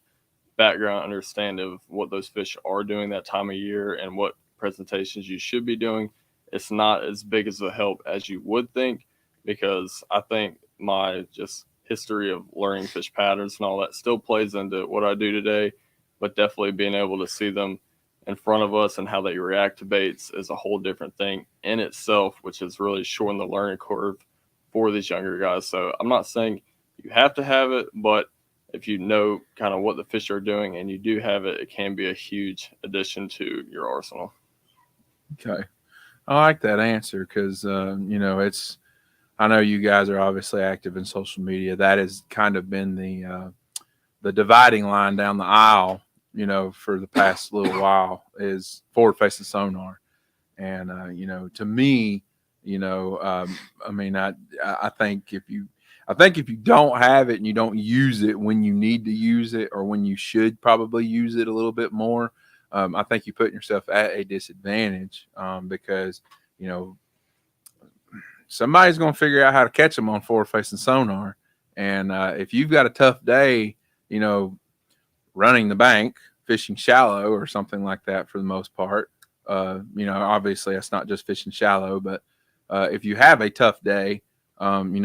background understanding of what those fish are doing that time of year and what presentations you should be doing, it's not as big as a help as you would think, because I think my just history of learning fish patterns and all that still plays into what I do today, but definitely being able to see them in front of us and how they react to baits is a whole different thing in itself, which is really shortening the learning curve for these younger guys. So I'm not saying you have to have it, but if you know kind of what the fish are doing and you do have it, it can be a huge addition to your arsenal. Okay. I like that answer because, I know you guys are obviously active in social media. That has kind of been the dividing line down the aisle, for the past little while is forward-facing sonar. And, to me, I think if you don't have it and you don't use it when you need to use it or when you should probably use it a little bit more, I think you're putting yourself at a disadvantage because, somebody's going to figure out how to catch them on forward-facing sonar. And if you've got a tough day, running the bank, fishing shallow or something like that for the most part, obviously that's not just fishing shallow, but if you have a tough day,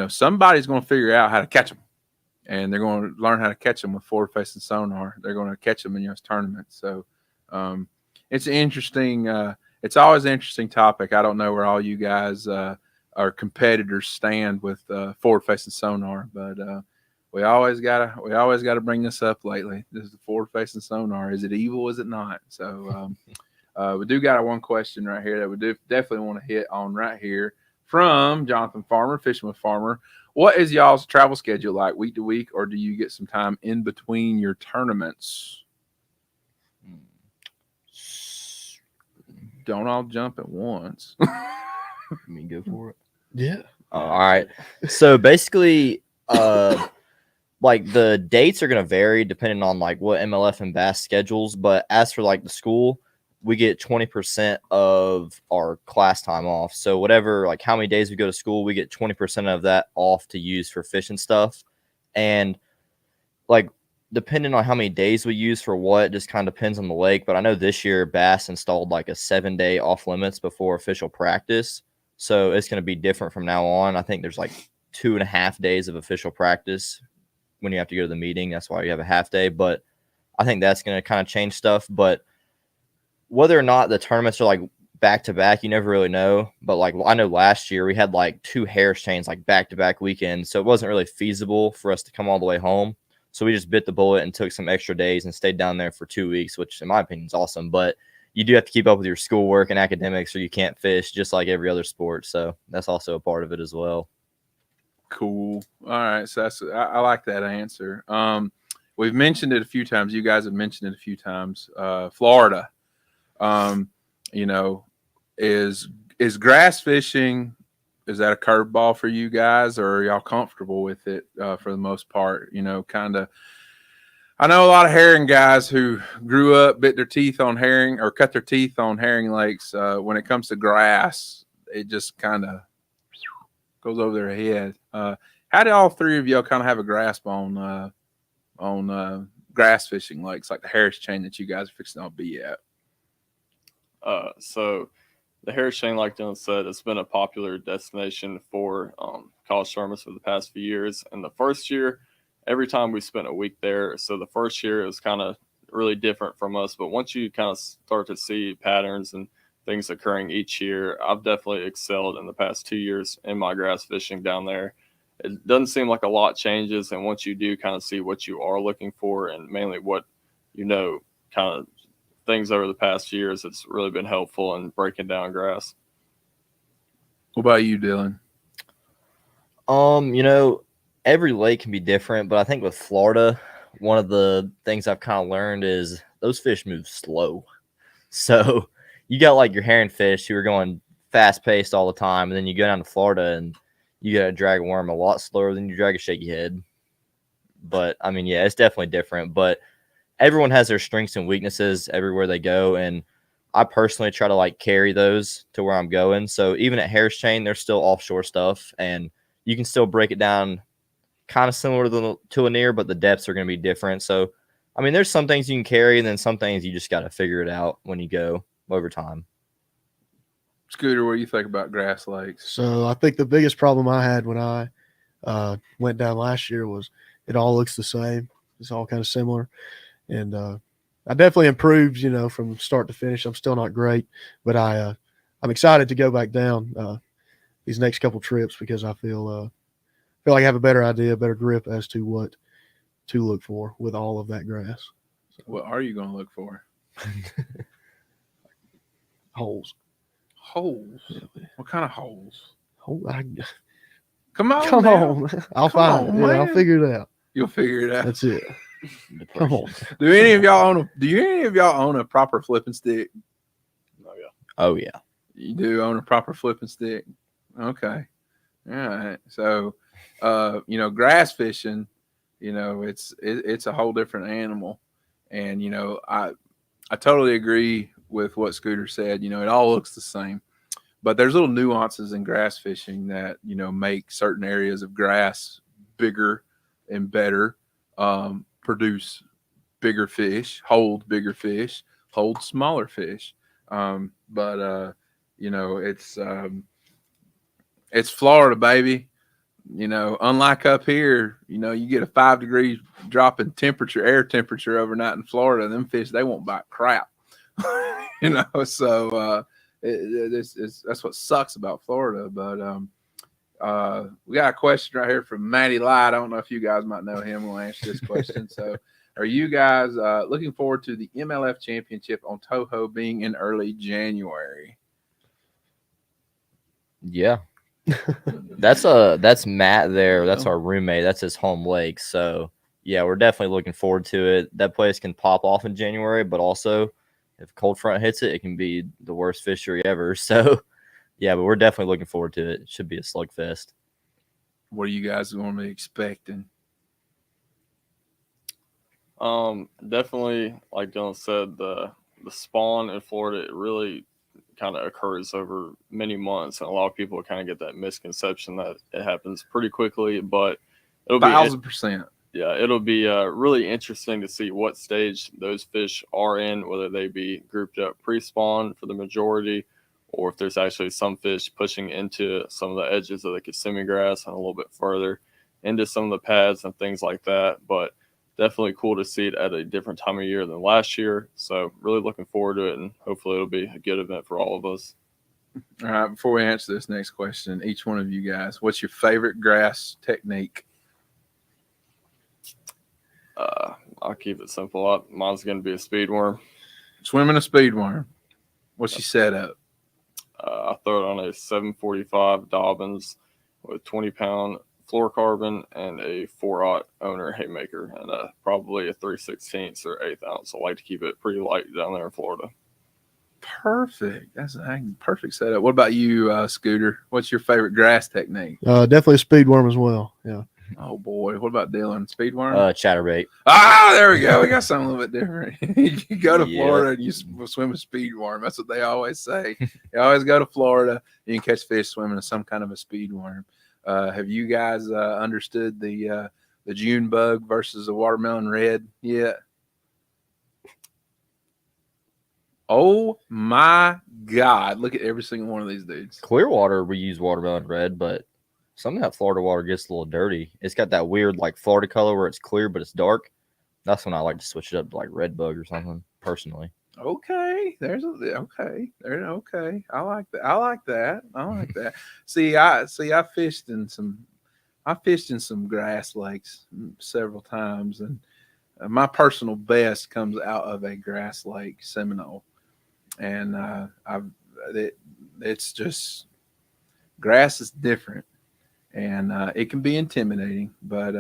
somebody's going to figure out how to catch them, and they're going to learn how to catch them with forward-facing sonar. They're going to catch them in those tournaments. So it's interesting. It's always an interesting topic. I don't know where all you guys our competitors stand with forward-facing sonar, but we always gotta bring this up lately. This is the forward-facing sonar. Is it evil? Is it not? So we do got one question right here that we do definitely want to hit on right here from Jonathan Farmer, Fishing with Farmer. What is y'all's travel schedule like week to week, or do you get some time in between your tournaments? Don't all jump at once. You mean go for it? Yeah. All right. So basically, like the dates are going to vary depending on like what MLF and Bass schedules. But as for like the school, we get 20% of our class time off. So whatever, like how many days we go to school, we get 20% of that off to use for fishing stuff. And like depending on how many days we use for what, just kind of depends on the lake. But I know this year Bass installed like a 7-day off limits before official practice. So it's going to be different from now on. I think there's like 2.5 days of official practice when you have to go to the meeting. That's why you have a half day. But I think that's going to kind of change stuff. But whether or not the tournaments are like back to back, you never really know. But like I know last year we had like 2 Harris chains like back to back weekends. So it wasn't really feasible for us to come all the way home. So we just bit the bullet and took some extra days and stayed down there for 2 weeks, which in my opinion is awesome. But you do have to keep up with your schoolwork and academics or you can't fish just like every other sport. So that's also a part of it as well. Cool. All right. So I like that answer. We've mentioned it a few times. You guys have mentioned it a few times. Florida, is grass fishing, is that a curveball for you guys, or are y'all comfortable with it for the most part? Kind of. I know a lot of herring guys who grew up, bit their teeth on herring or cut their teeth on herring lakes. When it comes to grass, it just kind of goes over their head. How do all three of y'all kind of have a grasp on grass fishing lakes, like the Harris chain that you guys are fixing to be at? So the Harris chain, like Dylan said, it's been a popular destination for college tournaments for the past few years. And the first year, every time we spent a week there. So the first year it was kind of really different from us. But once you kind of start to see patterns and things occurring each year, I've definitely excelled in the past 2 years in my grass fishing down there. It doesn't seem like a lot changes. And once you do kind of see what you are looking for and mainly what, kind of things over the past years, it's really been helpful in breaking down grass. What about you, Dylan? Every lake can be different, but I think with Florida, one of the things I've kind of learned is those fish move slow. So you got like your herring fish who are going fast paced all the time. And then you go down to Florida and you got to drag a worm a lot slower than you drag a shaky head. But I mean, yeah, it's definitely different, but everyone has their strengths and weaknesses everywhere they go. And I personally try to like carry those to where I'm going. So even at Harris Chain, there's still offshore stuff and you can still break it down kind of similar to Lanier, but the depths are going to be different. So, I mean, there's some things you can carry and then some things you just got to figure it out when you go over time. Scooter, what do you think about grass lakes? So I think the biggest problem I had when I went down last year was it all looks the same. It's all kind of similar. And I definitely improved, from start to finish. I'm still not great, but I'm excited to go back down these next couple trips because I feel like I have a better idea, better grip as to what to look for with all of that grass. So, what are you going to look for? Holes. Holes? Yeah. What kind of holes? Come on. Come on. I'll find it. Yeah, I'll figure it out. You'll figure it out. That's it. Come on. Do any of y'all own a proper flipping stick? Oh yeah. Oh yeah. You do own a proper flipping stick? Okay. All right. So grass fishing, it's a whole different animal. And I totally agree with what Scooter said. It all looks the same. But there's little nuances in grass fishing that, make certain areas of grass bigger and better, produce bigger fish, hold bigger fish, hold smaller fish. It's Florida, baby. Unlike up here, you get a 5-degree drop in air temperature overnight in Florida. Them fish, they won't bite crap. So that's what sucks about Florida. But we got a question right here from Matty Light. I don't know if you guys might know him. We'll answer this question. So, are you guys looking forward to the MLF Championship on Toho being in early January? Yeah. That's Matt there. That's our roommate. That's his home lake. So, yeah, we're definitely looking forward to it. That place can pop off in January, but also if a cold front hits it, it can be the worst fishery ever. So, yeah, but we're definitely looking forward to it. It should be a slugfest. What are you guys normally expecting? Definitely, like Dylan said, the spawn in Florida, it really kind of occurs over many months, and a lot of people kind of get that misconception that it happens pretty quickly, but it'll 1,000%. Yeah, it'll be really interesting to see what stage those fish are in, whether they be grouped up pre-spawn for the majority, or if there's actually some fish pushing into some of the edges of the Kissimmee grass and a little bit further into some of the pads and things like that. But definitely cool to see it at a different time of year than last year. So really looking forward to it, and hopefully it'll be a good event for all of us. All right, before we answer this next question, each one of you guys, what's your favorite grass technique? I'll keep it simple. Mine's going to be a speed worm. Swimming a speed worm. What's your setup? I throw it on a 745 Dobbins with 20-pound fluorocarbon and a 4/0 owner haymaker and probably a 3/16 or 1/8 ounce. I like to keep it pretty light down there in Florida. Perfect. That's a perfect setup. What about you, Scooter? What's your favorite grass technique? Definitely a speed worm as well. Yeah. Oh boy, what about Dylan? Speed worm? Chatterbait. Ah, there we go. We got something a little bit different. You go to Florida and you swim a speed worm. That's what they always say. You always go to Florida, you can catch fish swimming some kind of a speed worm. Have you guys understood the June bug versus the watermelon red yet? Oh my God! Look at every single one of these dudes. Clearwater, we use watermelon red, but some of that Florida water gets a little dirty. It's got that weird like Florida color where it's clear but it's dark. That's when I like to switch it up to like red bug or something. Personally. Okay, okay. I like that. See, I fished in some grass lakes several times, and my personal best comes out of a grass lake, Seminole, and it's just grass is different, and it can be intimidating, but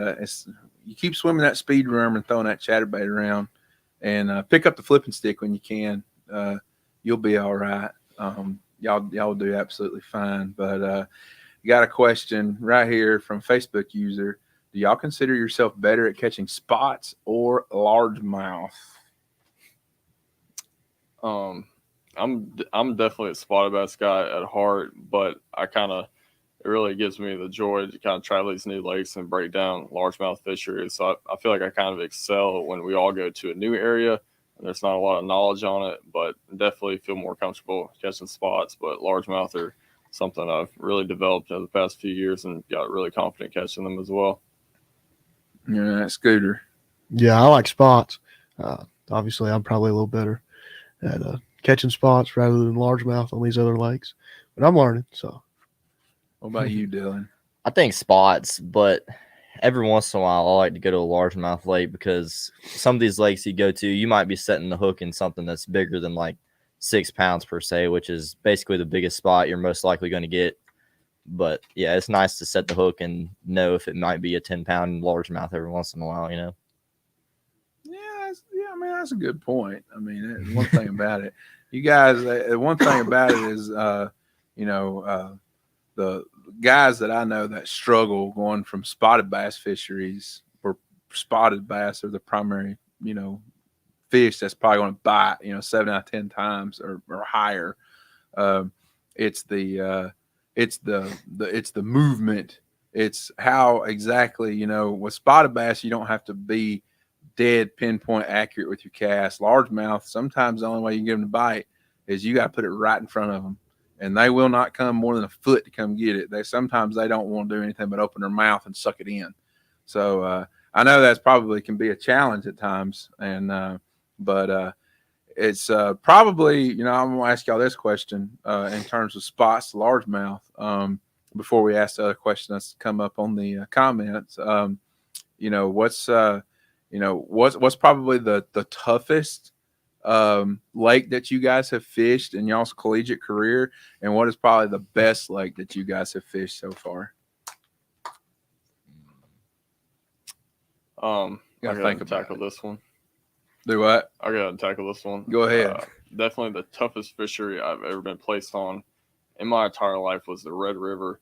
you keep swimming that speed worm and throwing that chatterbait around. And pick up the flipping stick when you can. You'll be all right. Y'all will do absolutely fine. But you got a question right here from Facebook user. Do y'all consider yourself better at catching spots or largemouth? I'm definitely a spotted bass guy at heart, but it really gives me the joy to kind of travel these new lakes and break down largemouth fisheries. So I feel like I kind of excel when we all go to a new area and there's not a lot of knowledge on it, but definitely feel more comfortable catching spots. But largemouth are something I've really developed over the past few years and got really confident catching them as well. Yeah, Scooter. Yeah, I like spots. Obviously, I'm probably a little better at catching spots rather than largemouth on these other lakes, but I'm learning. So, What about you, Dylan? I think spots, but every once in a while I like to go to a largemouth lake because some of these lakes you go to, you might be setting the hook in something that's bigger than like 6 pounds per se, which is basically the biggest spot you're most likely going to get. But yeah, it's nice to set the hook and know if it might be a 10-pound largemouth every once in a while, you know. Yeah, I mean that's a good point. I mean, one thing about it, you guys, one thing about it is, the guys that I know that struggle going from spotted bass fisheries, where spotted bass are the primary, fish that's probably going to bite, 7 out of 10 times or higher. It's the movement. It's how exactly, with spotted bass, you don't have to be dead pinpoint accurate with your cast. Largemouth, sometimes the only way you can get them to bite is you got to put it right in front of them, and they will not come more than a foot to come get it. Sometimes they don't want to do anything but open their mouth and suck it in. So I know that's probably can be a challenge at times, but it's probably, I'm going to ask y'all this question in terms of spots to largemouth before we ask the other question that's come up on the comments. What's probably the toughest lake that you guys have fished in y'all's collegiate career, and what is probably the best lake that you guys have fished so far? I gotta tackle this one. Do what? I gotta tackle this one. Go ahead. Definitely the toughest fishery I've ever been placed on in my entire life was the Red River.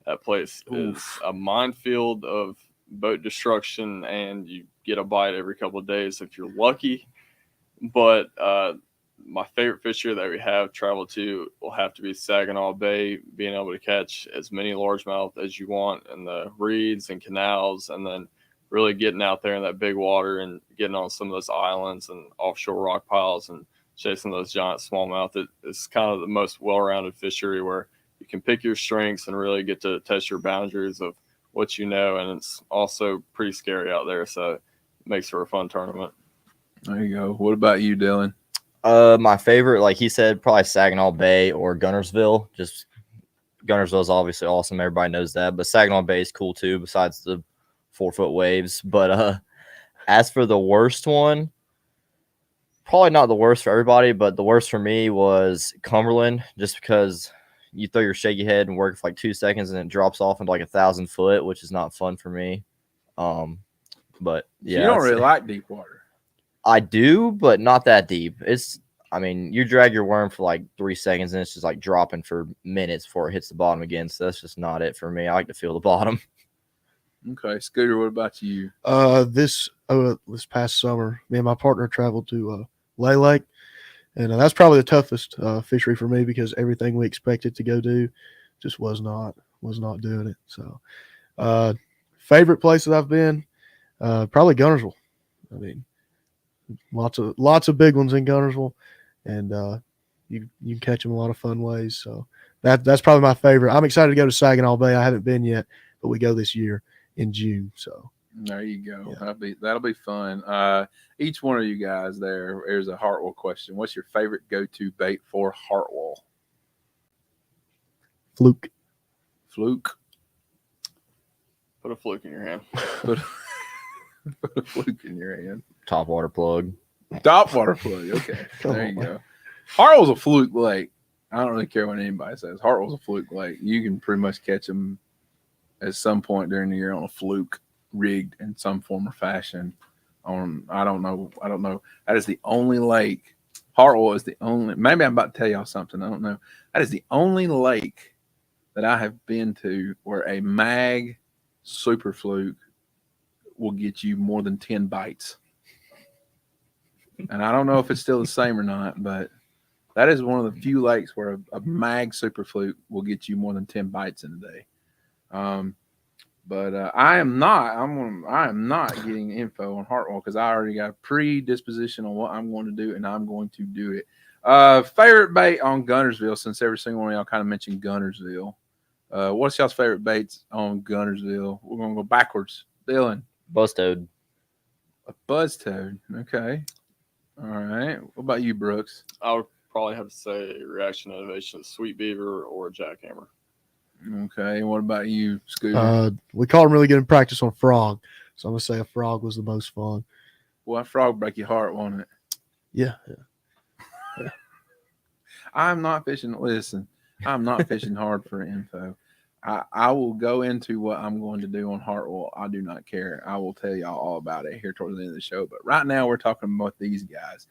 That place is a minefield of boat destruction, and you get a bite every couple of days if you're lucky. But my favorite fishery that we have traveled to will have to be Saginaw Bay, being able to catch as many largemouth as you want in the reeds and canals, and then really getting out there in that big water and getting on some of those islands and offshore rock piles and chasing those giant smallmouth. It's kind of the most well-rounded fishery where you can pick your strengths and really get to test your boundaries of what you know, and it's also pretty scary out there, so it makes for a fun tournament. There you go. What about you, Dylan? My favorite, like he said, probably Saginaw Bay or Gunnersville. Just Gunnersville is obviously awesome. Everybody knows that, but Saginaw Bay is cool too, besides the 4-foot waves. But as for the worst one, probably not the worst for everybody, but the worst for me was Cumberland, just because you throw your shaky head and work for like 2 seconds and it drops off into like 1,000 foot, which is not fun for me. But yeah, you don't really like deep water. I do, but not that deep. You drag your worm for like 3 seconds and it's just like dropping for minutes before it hits the bottom again. So that's just not it for me. I like to feel the bottom. Okay, Scooter, what about you? This past summer, me and my partner traveled to Lay Lake, and that's probably the toughest fishery for me because everything we expected to go do just was not doing it. So, favorite places I've been, probably Gunnersville. I mean, lots of big ones in Gunnersville, and you can catch them a lot of fun ways. So that's probably my favorite. I'm excited to go to Saginaw Bay. I haven't been yet, but we go this year in June. So there you go. Yeah. That'll be fun. Each one of you guys there's a Hartwell question. What's your favorite go-to bait for Hartwell? Fluke. Put a fluke in your hand. Put a fluke in your hand. Top water plug. Okay, there you go. Hartwell's a fluke lake. I don't really care what anybody says. Hartwell's a fluke lake. You can pretty much catch them at some point during the year on a fluke, rigged in some form or fashion. I don't know. That is the only lake. Hartwell is the only. Maybe I'm about to tell y'all something. I don't know. That is the only lake that I have been to where a mag super fluke will get you more than 10 bites. And I don't know if it's still the same or not, but that is one of the few lakes where a mag super fluke will get you more than 10 bites in a day. But I am not getting info on Hartwell because I already got a predisposition on what I'm going to do, and I'm going to do it. Favorite bait on Gunnersville, since every single one of y'all kind of mentioned Gunnersville. What's y'all's favorite baits on Gunnersville? We're going to go backwards. Dylan. Buzz toad. A buzz toad. Okay. All right. What about you, Brooks? I would probably have to say Reaction Innovation, Sweet Beaver, or Jackhammer. Okay. And what about you, Scooter? We caught him really good in practice on frog, so I'm gonna say a frog was the most fun. Well, that frog break your heart, won't it? Yeah. I'm not fishing. Listen, I'm not fishing hard for info. I will go into what I'm going to do on Hartwell. I do not care. I will tell y'all all about it here towards the end of the show. But right now we're talking about these guys.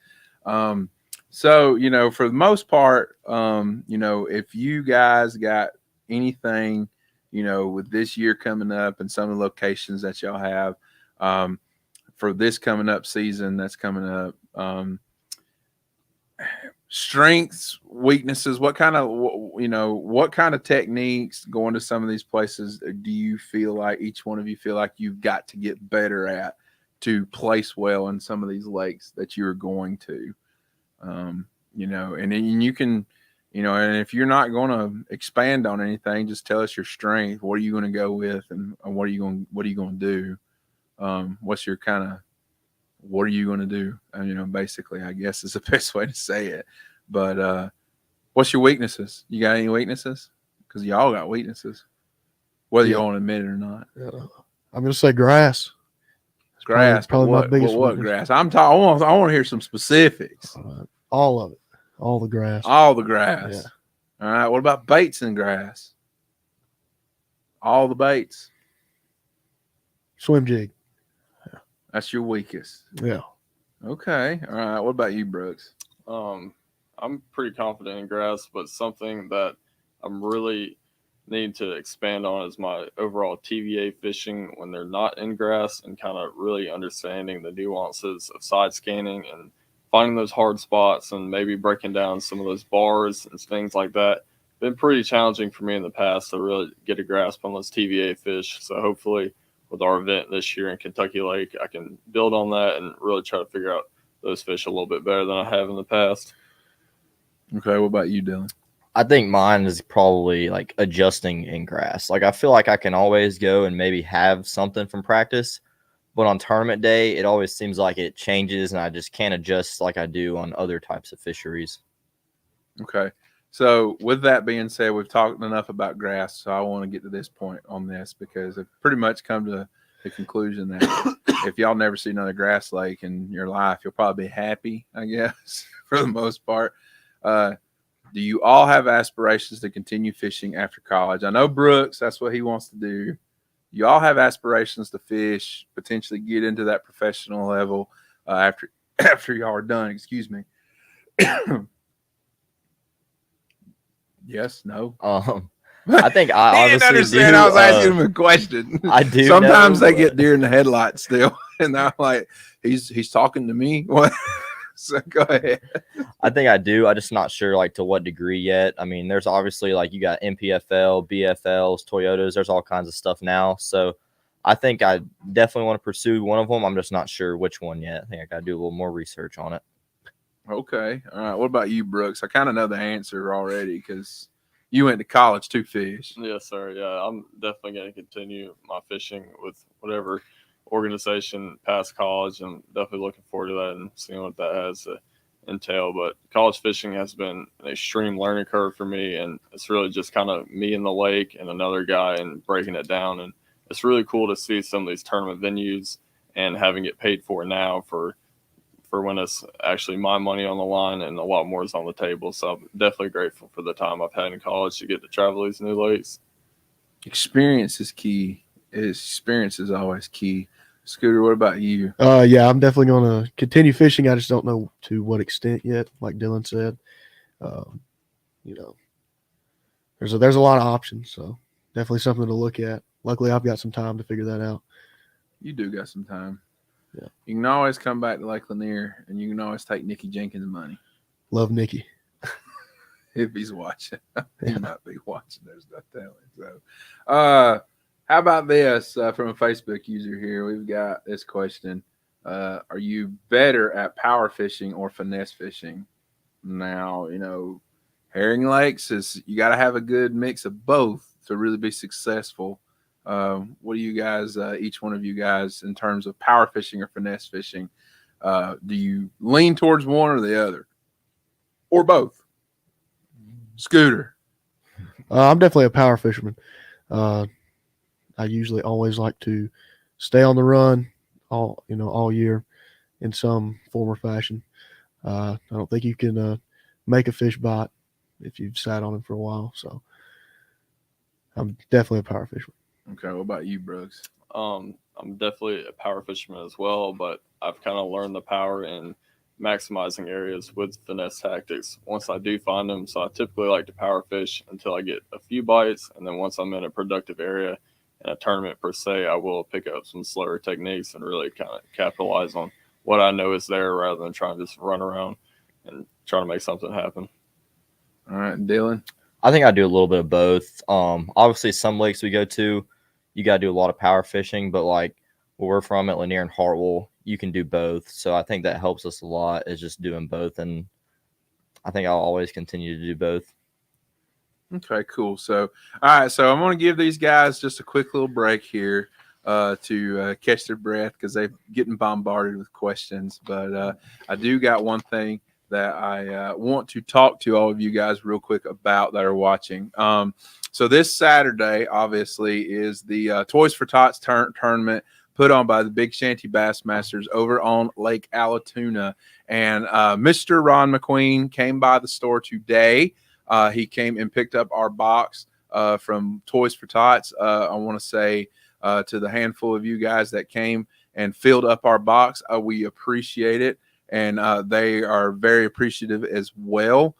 So, for the most part, if you guys got anything, with this year coming up and some of the locations that y'all have for this coming up season that's coming up, strengths, weaknesses, what kind of techniques going to some of these places do you feel like each one of you feel like you've got to get better at to place well in some of these lakes that you're going to, and then you can, and if you're not going to expand on anything, just tell us your strength. What are you going to go with, and what are you going to do? What's your what are you going to do? Basically, I guess is the best way to say it. But what's your weaknesses? You got any weaknesses? Because y'all got weaknesses, whether you want to admit it or not. I'm going to say grass. Grass. Probably my biggest what weakness. grass? I want to hear some specifics. All of it. All the grass. All the grass. Yeah. All right. What about baits in grass? All the baits. Swim jig. That's your weakest. Yeah. Okay. All right. What about you, Brooks? I'm pretty confident in grass, but something that I'm really need to expand on is my overall TVA fishing when they're not in grass, and kind of really understanding the nuances of side scanning and finding those hard spots and maybe breaking down some of those bars and things like that. Been pretty challenging for me in the past to really get a grasp on those TVA fish. So hopefully with our event this year in Kentucky Lake, I can build on that and really try to figure out those fish a little bit better than I have in the past. Okay, what about you, Dylan? I think mine is probably like adjusting in grass. Like I feel like I can always go and maybe have something from practice, but on tournament day, it always seems like it changes and I just can't adjust like I do on other types of fisheries. Okay. So with that being said, we've talked enough about grass, so I want to get to this point on this because I've pretty much come to the conclusion that if y'all never see another grass lake in your life, you'll probably be happy, I guess, for the most part. Do you all have aspirations to continue fishing after college? I know Brooks, that's what he wants to do. You all have aspirations to fish, potentially get into that professional level after y'all are done. Excuse me. Yes, no. I think I didn't honestly understand. do, I was asking him a question. I do. Sometimes know, they get deer in the headlights still, and I'm like, he's talking to me. What? So go ahead. I think I do. I'm just not sure like to what degree yet. I mean, there's obviously like you got MPFL, BFLs, Toyotas. There's all kinds of stuff now. So I think I definitely want to pursue one of them. I'm just not sure which one yet. I think I got to do a little more research on it. Okay. All right. What about you, Brooks? I kind of know the answer already because you went to college to fish. Yes, sir. Yeah, I'm definitely going to continue my fishing with whatever organization past college. I'm definitely looking forward to that and seeing what that has to entail. But college fishing has been an extreme learning curve for me, and it's really just kind of me in the lake and another guy and breaking it down. And it's really cool to see some of these tournament venues and having it paid for now for when it's actually my money on the line and a lot more is on the table. So I'm definitely grateful for the time I've had in college to get to travel these new lakes. Experience is key. Experience is always key. Scooter, what about you? Yeah, I'm definitely going to continue fishing. I just don't know to what extent yet. Like Dylan said, there's a lot of options. So definitely something to look at. Luckily, I've got some time to figure that out. You do got some time. Yeah. You can always come back to Lake Lanier, and you can always take Nikki Jenkins' money. Love Nikki. If he's watching. He might be watching. There's no telling. So, how about this from a Facebook user here? We've got this question. Are you better at power fishing or finesse fishing? Now, herring lakes is you got to have a good mix of both to really be successful. What do you guys, each one of you guys, in terms of power fishing or finesse fishing, do you lean towards one or the other, or both? Scooter. I'm definitely a power fisherman. I usually always like to stay on the run all year in some form or fashion. I don't think you can make a fish bite if you've sat on him for a while. So I'm definitely a power fisherman. Okay, what about you, Brooks? I'm definitely a power fisherman as well, but I've kind of learned the power in maximizing areas with finesse tactics once I do find them. So I typically like to power fish until I get a few bites, and then once I'm in a productive area in a tournament per se, I will pick up some slower techniques and really kind of capitalize on what I know is there rather than trying to just run around and try to make something happen. All right, Dylan. I think I do a little bit of both. Obviously, some lakes we go to, you got to do a lot of power fishing, but like where we're from at Lanier and Hartwell, you can do both. So I think that helps us a lot, is just doing both. And I think I'll always continue to do both. Okay, cool. So, all right. So I'm going to give these guys just a quick little break here to catch their breath because they're getting bombarded with questions. But I do got one thing that I want to talk to all of you guys real quick about that are watching. So this Saturday, obviously, is the Toys for Tots tournament put on by the Big Shanty Bassmasters over on Lake Allatoona. And Mr. Ron McQueen came by the store today. He came and picked up our box from Toys for Tots. I want to say to the handful of you guys that came and filled up our box, we appreciate it. And they are very appreciative as well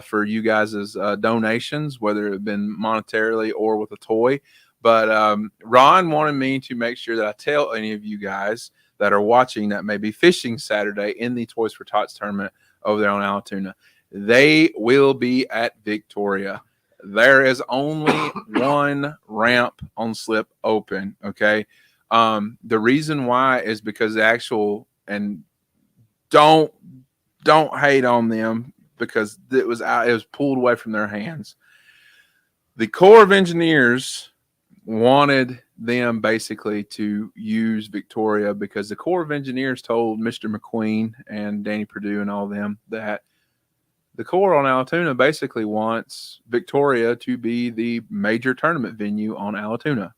for you guys' donations, whether it have been monetarily or with a toy. But Ron wanted me to make sure that I tell any of you guys that are watching that may be fishing Saturday in the Toys for Tots tournament over there on Allatoona, they will be at Victoria. There is only one ramp on slip open. Okay. The reason why is because the actual, and don't hate on them because it was pulled away from their hands. The Corps of Engineers wanted them basically to use Victoria because the Corps of Engineers told Mr. McQueen and Danny Perdue and all them that the Corps on Allatoona basically wants Victoria to be the major tournament venue on Allatoona.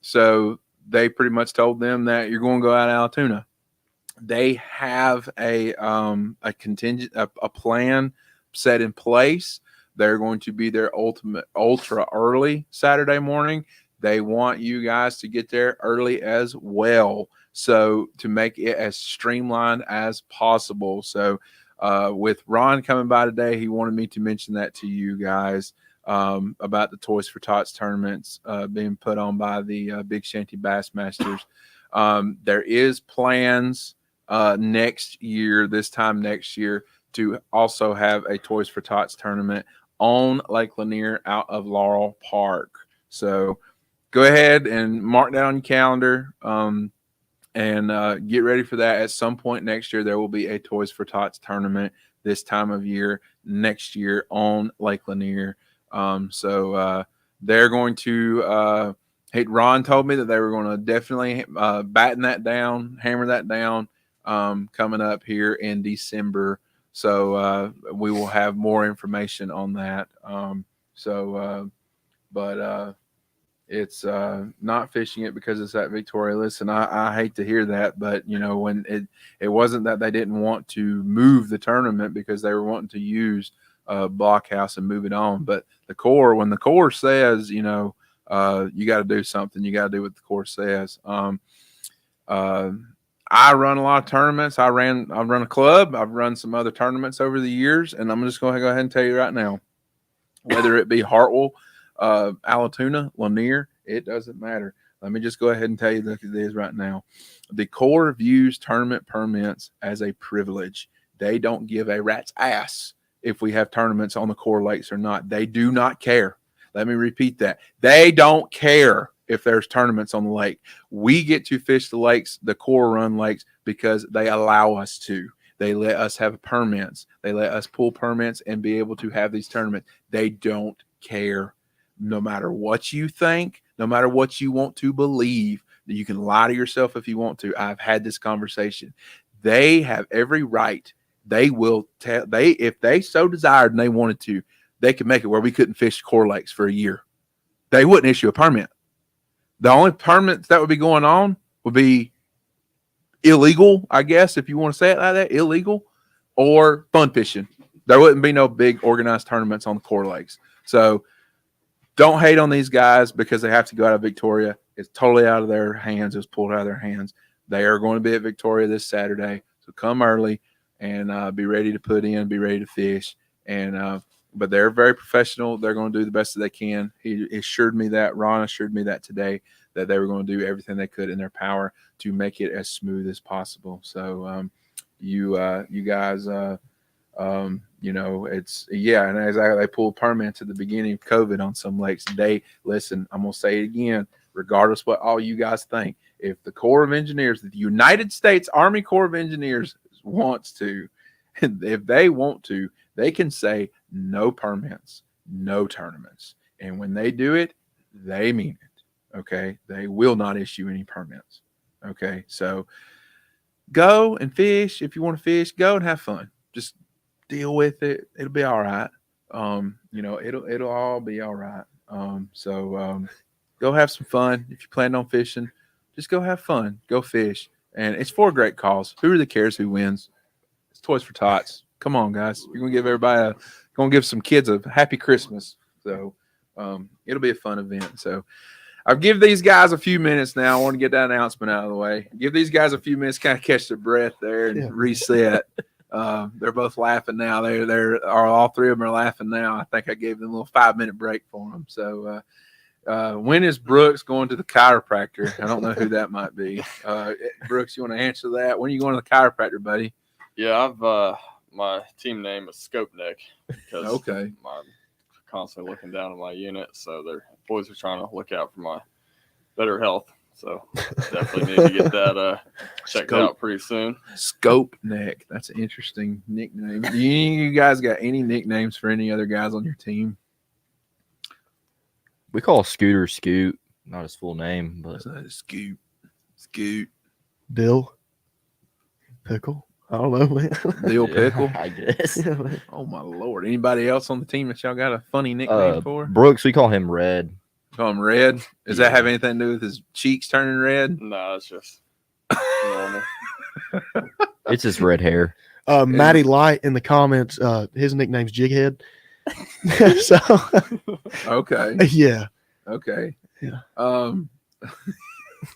So they pretty much told them that you're going to go out of Allatoona. They have a contingent, a plan set in place. They're going to be there ultra early Saturday morning. They want you guys to get there early as well, so to make it as streamlined as possible. So with Ron coming by today, he wanted me to mention that to you guys about the Toys for Tots tournaments being put on by the Big Shanty Bassmasters. There is plans this time next year, to also have a Toys for Tots tournament on Lake Lanier out of Laurel Park. So go ahead and mark that on your calendar and get ready for that. At some point next year, there will be a Toys for Tots tournament this time of year next year on Lake Lanier. So they're going to Ron told me that they were going to definitely batten that down, hammer that down coming up here in December. So we will have more information on that. But it's not fishing it because it's at Victoria. Listen, I hate to hear that, but when it wasn't that they didn't want to move the tournament because they were wanting to use Blockhouse and move it on. But when the Corps says, you got to do something, you got to do what the Corps says. I run a lot of tournaments. I run a club. I've run some other tournaments over the years, and I'm just going to go ahead and tell you right now, whether it be Hartwell, Allatoona, Lanier, it doesn't matter. Let me just go ahead and tell you that it is right now. The Corps views tournament permits as a privilege. They don't give a rat's ass if we have tournaments on the Corps lakes or not. They do not care. Let me repeat that. They don't care if there's tournaments on the lake. We get to fish the lakes, the Corps run lakes, because they allow us to. They let us have permits. They let us pull permits and be able to have these tournaments. They don't care. No matter what you think, no matter what you want to believe, that you can lie to yourself if you want to. I've had this conversation. They have every right. They will tell if they so desired and they wanted to, they could make it where we couldn't fish Core Lakes for a year. They wouldn't issue a permit. The only permits that would be going on would be illegal, I guess, if you want to say it like that, illegal, or fun fishing. There wouldn't be no big organized tournaments on the Core Lakes. So don't hate on these guys because they have to go out of Victoria. It's totally out of their hands. It was pulled out of their hands. They are going to be at Victoria this Saturday. So come early and be ready to put in, be ready to fish. And but they're very professional. They're going to do the best that they can. He assured me that. Ron assured me that today, that they were going to do everything they could in their power to make it as smooth as possible. So you guys, it's and as they pulled permits at the beginning of COVID on some lakes. Listen, I'm gonna say it again, regardless what all you guys think. If the Corps of Engineers, the United States Army Corps of Engineers wants to, if they want to, they can say no permits, no tournaments, and when they do it, they mean it. Okay, they will not issue any permits. Okay, so go and fish if you want to fish. Go and have fun. Just deal with it. It'll be all right. It'll all be all right. Go have some fun. If you plan on fishing, just go have fun. Go fish. And it's for a great cause. Who really cares who wins? It's Toys for Tots. Come on, guys. You're gonna give everybody give some kids a happy Christmas. So it'll be a fun event. So I'll give these guys a few minutes now. I want to get that announcement out of the way. Give these guys a few minutes, kind of catch their breath there and reset. They're both laughing now. All three of them are laughing now. I think I gave them a little 5-minute break for them. So when is Brooks going to the chiropractor? I don't know who that might be. Brooks, you want to answer that? When are you going to the chiropractor, buddy? Yeah, I've my team name is Scope Neck because I'm constantly looking down at my unit. So their boys are trying to look out for my better health. So definitely need to get that checked out pretty soon. Scope Neck. That's an interesting nickname. Do you guys got any nicknames for any other guys on your team? We call Scooter Scoot, not his full name, but Scoot. Dill. Pickle. I don't know, man. Dill Pickle. I guess. Yeah, man. Oh my Lord. Anybody else on the team that y'all got a funny nickname for? Brooks, we call him Red. Call him Red. Does that have anything to do with his cheeks turning red? No, it's just normal. It's his red hair. Matty Light in the comments, his nickname's Jighead. So Okay. yeah. Okay. Yeah.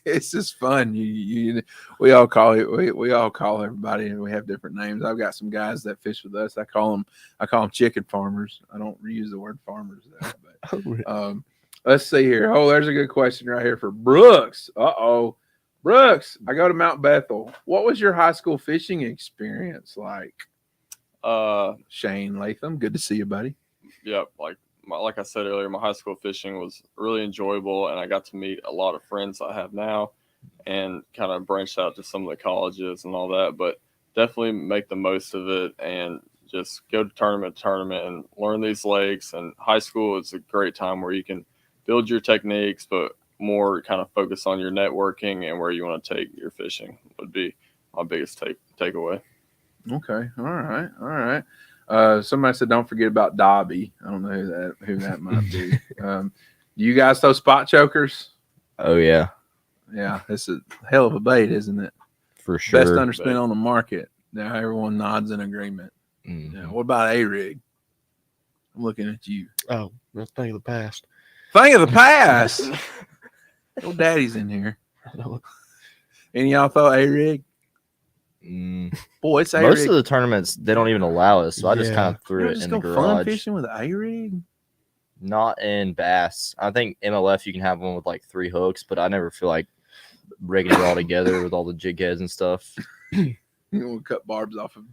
It's just fun. We all call it. We all call everybody, and we have different names. I've got some guys that fish with us. I call them chicken farmers. I don't reuse the word farmers though. But let's see here. Oh, there's a good question right here for Brooks. Brooks, I go to Mount Bethel. What was your high school fishing experience like? Shane Latham, good to see you, buddy. Yep, like I said earlier, my high school fishing was really enjoyable, and I got to meet a lot of friends I have now and kind of branched out to some of the colleges and all that. But definitely make the most of it and just go to tournament and learn these lakes. And high school is a great time where you can build your techniques, but more kind of focus on your networking and where you want to take your fishing would be my biggest takeaway. Okay. All right. Somebody said don't forget about Dobby. I don't know who that might be. Do you guys throw spot chokers? Oh yeah. Yeah, this is a hell of a bait, isn't it? For sure. Best underspin on the market. Now everyone nods in agreement. Mm-hmm. Yeah, what about A-Rig? I'm looking at you. Oh, that's thing of the past. Thing of the past. Your daddy's in here. Any of y'all throw A-Rig? Boy, it's A-Rig. Most of the tournaments they don't even allow us, so I just kind of You threw don't it just in the go fun garage. fishing with A-Rig? Not in bass. I think MLF you can have one with like 3 hooks, but I never feel like rigging it all together with all the jig heads and stuff. You want to cut barbs off of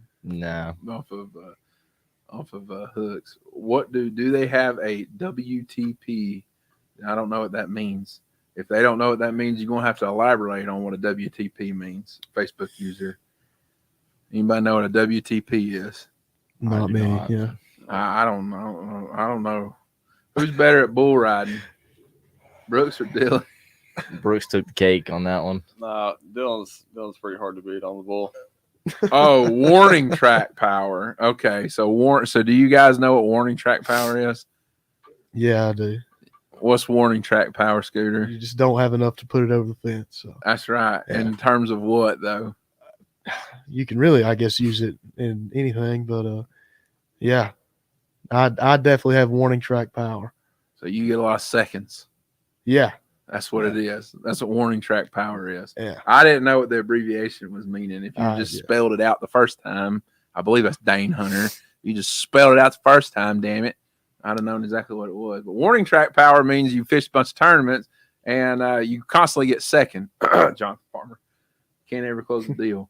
hooks. What do they have a WTP? I don't know what that means. If they don't know what that means, you're gonna have to elaborate on what a WTP means. Facebook user. Anybody know what a WTP is? Not do me. not. Yeah. I don't know. I don't know. Who's better at bull riding, Brooks or Dylan? Brooks took the cake on that one. Nah, Dylan's pretty hard to beat on the bull. Oh, warning track power. Okay, so So do you guys know what warning track power is? Yeah, I do. What's warning track power, Scooter? You just don't have enough to put it over the fence. So That's right. Yeah. In terms of what though? you can really, I guess, use it in anything. But yeah, I definitely have warning track power. So you get a lot of seconds. Yeah. That's what it is. That's what warning track power is. Yeah. I didn't know what the abbreviation was meaning. If you just Yeah. spelled it out the first time, I believe that's Dane Hunter. You just spelled it out the first time, damn it. I'd have known exactly what it was. But warning track power means you fish a bunch of tournaments and you constantly get second. Jonathan Farmer. Can't ever close the deal.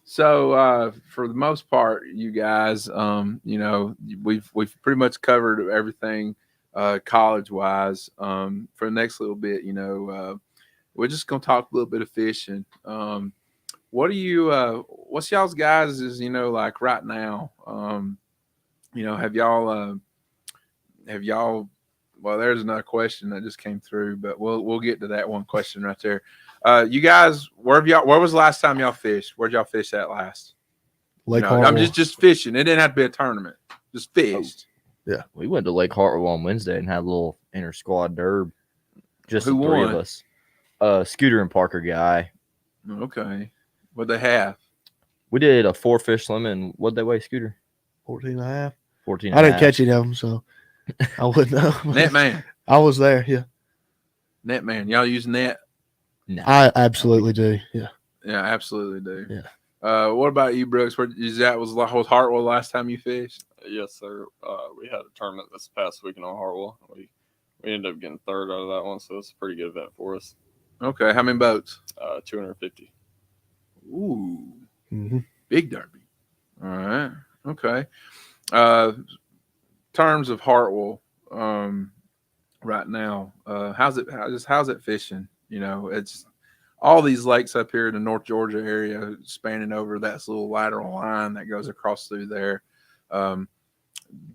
So for the most part, you guys, you know, we've pretty much covered everything college wise. For the next little bit, you know, we're just gonna talk a little bit of fishing. What do you what's y'all's guys is, you know, like right now? You know, have y'all well, there's another question that just came through, but we'll get to that one question right there. You guys, where was the last time y'all fished? Where'd y'all fish at last? Lake I'm Hartwell. just fishing. It didn't have to be a tournament. Just fished. We went to Lake Hartwell on Wednesday and had a little inter squad derb. Just Who the three won? of us. Scooter and Parker guy. Okay. What'd they have? We did a 4-fish limit. And what'd they weigh, Scooter? 14 and a half. 14. I didn't catch any of them, so I wouldn't know. Net man. I was there. Yeah. Net man. Y'all use net? No. I absolutely do. Yeah. Yeah, absolutely do. Yeah. What about you, Brooks? Was Hartwell last time you fished? Yes, sir. We had a tournament this past weekend on Hartwell. We ended up getting third out of that one, so it's a pretty good event for us. Okay. How many boats? 250. Ooh. Mm-hmm. Big derby. All right. Okay. Terms of Hartwell, right now, how's it fishing? You know, it's all these lakes up here in the North Georgia area, spanning over that little lateral line that goes across through there.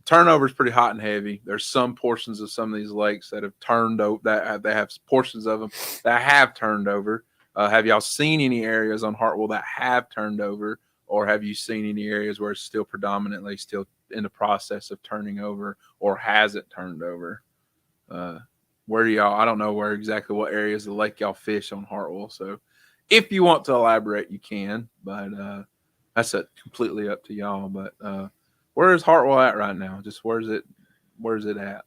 Turnover is pretty hot and heavy. There's some portions of some of these lakes that have turned over. They have portions of them that have turned over. Have y'all seen any areas on Hartwell that have turned over, or have you seen any areas where it's still predominantly still in the process of turning over, or has it turned over? Where do y'all? I don't know where exactly what areas of the lake y'all fish on Hartwell. So, if you want to elaborate, you can. But that's completely up to y'all. But where is Hartwell at right now? Just where's it at?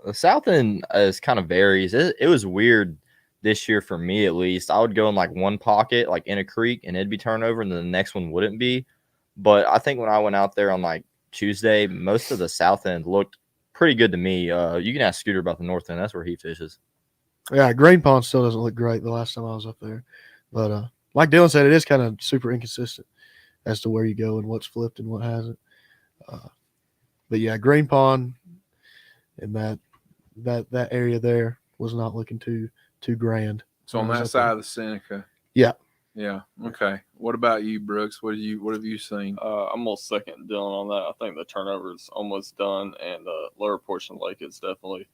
The south end is kind of varies. It was weird this year for me, at least. I would go in like one pocket, like in a creek, and it'd be turnover, and then the next one wouldn't be. But I think when I went out there on like Tuesday, most of the south end looked pretty good to me. You can ask Scooter about the north end. That's where he fishes. Yeah, Green Pond still doesn't look great the last time I was up there. But like Dylan said, it is kind of super inconsistent as to where you go and what's flipped and what hasn't. But yeah, Green Pond and that area there was not looking too grand. So on that side of the Seneca. Yeah. Yeah. Okay. What about you, Brooks? What have you seen? I'm almost second Dylan on that. I think the turnover is almost done, and the lower portion of the lake is definitely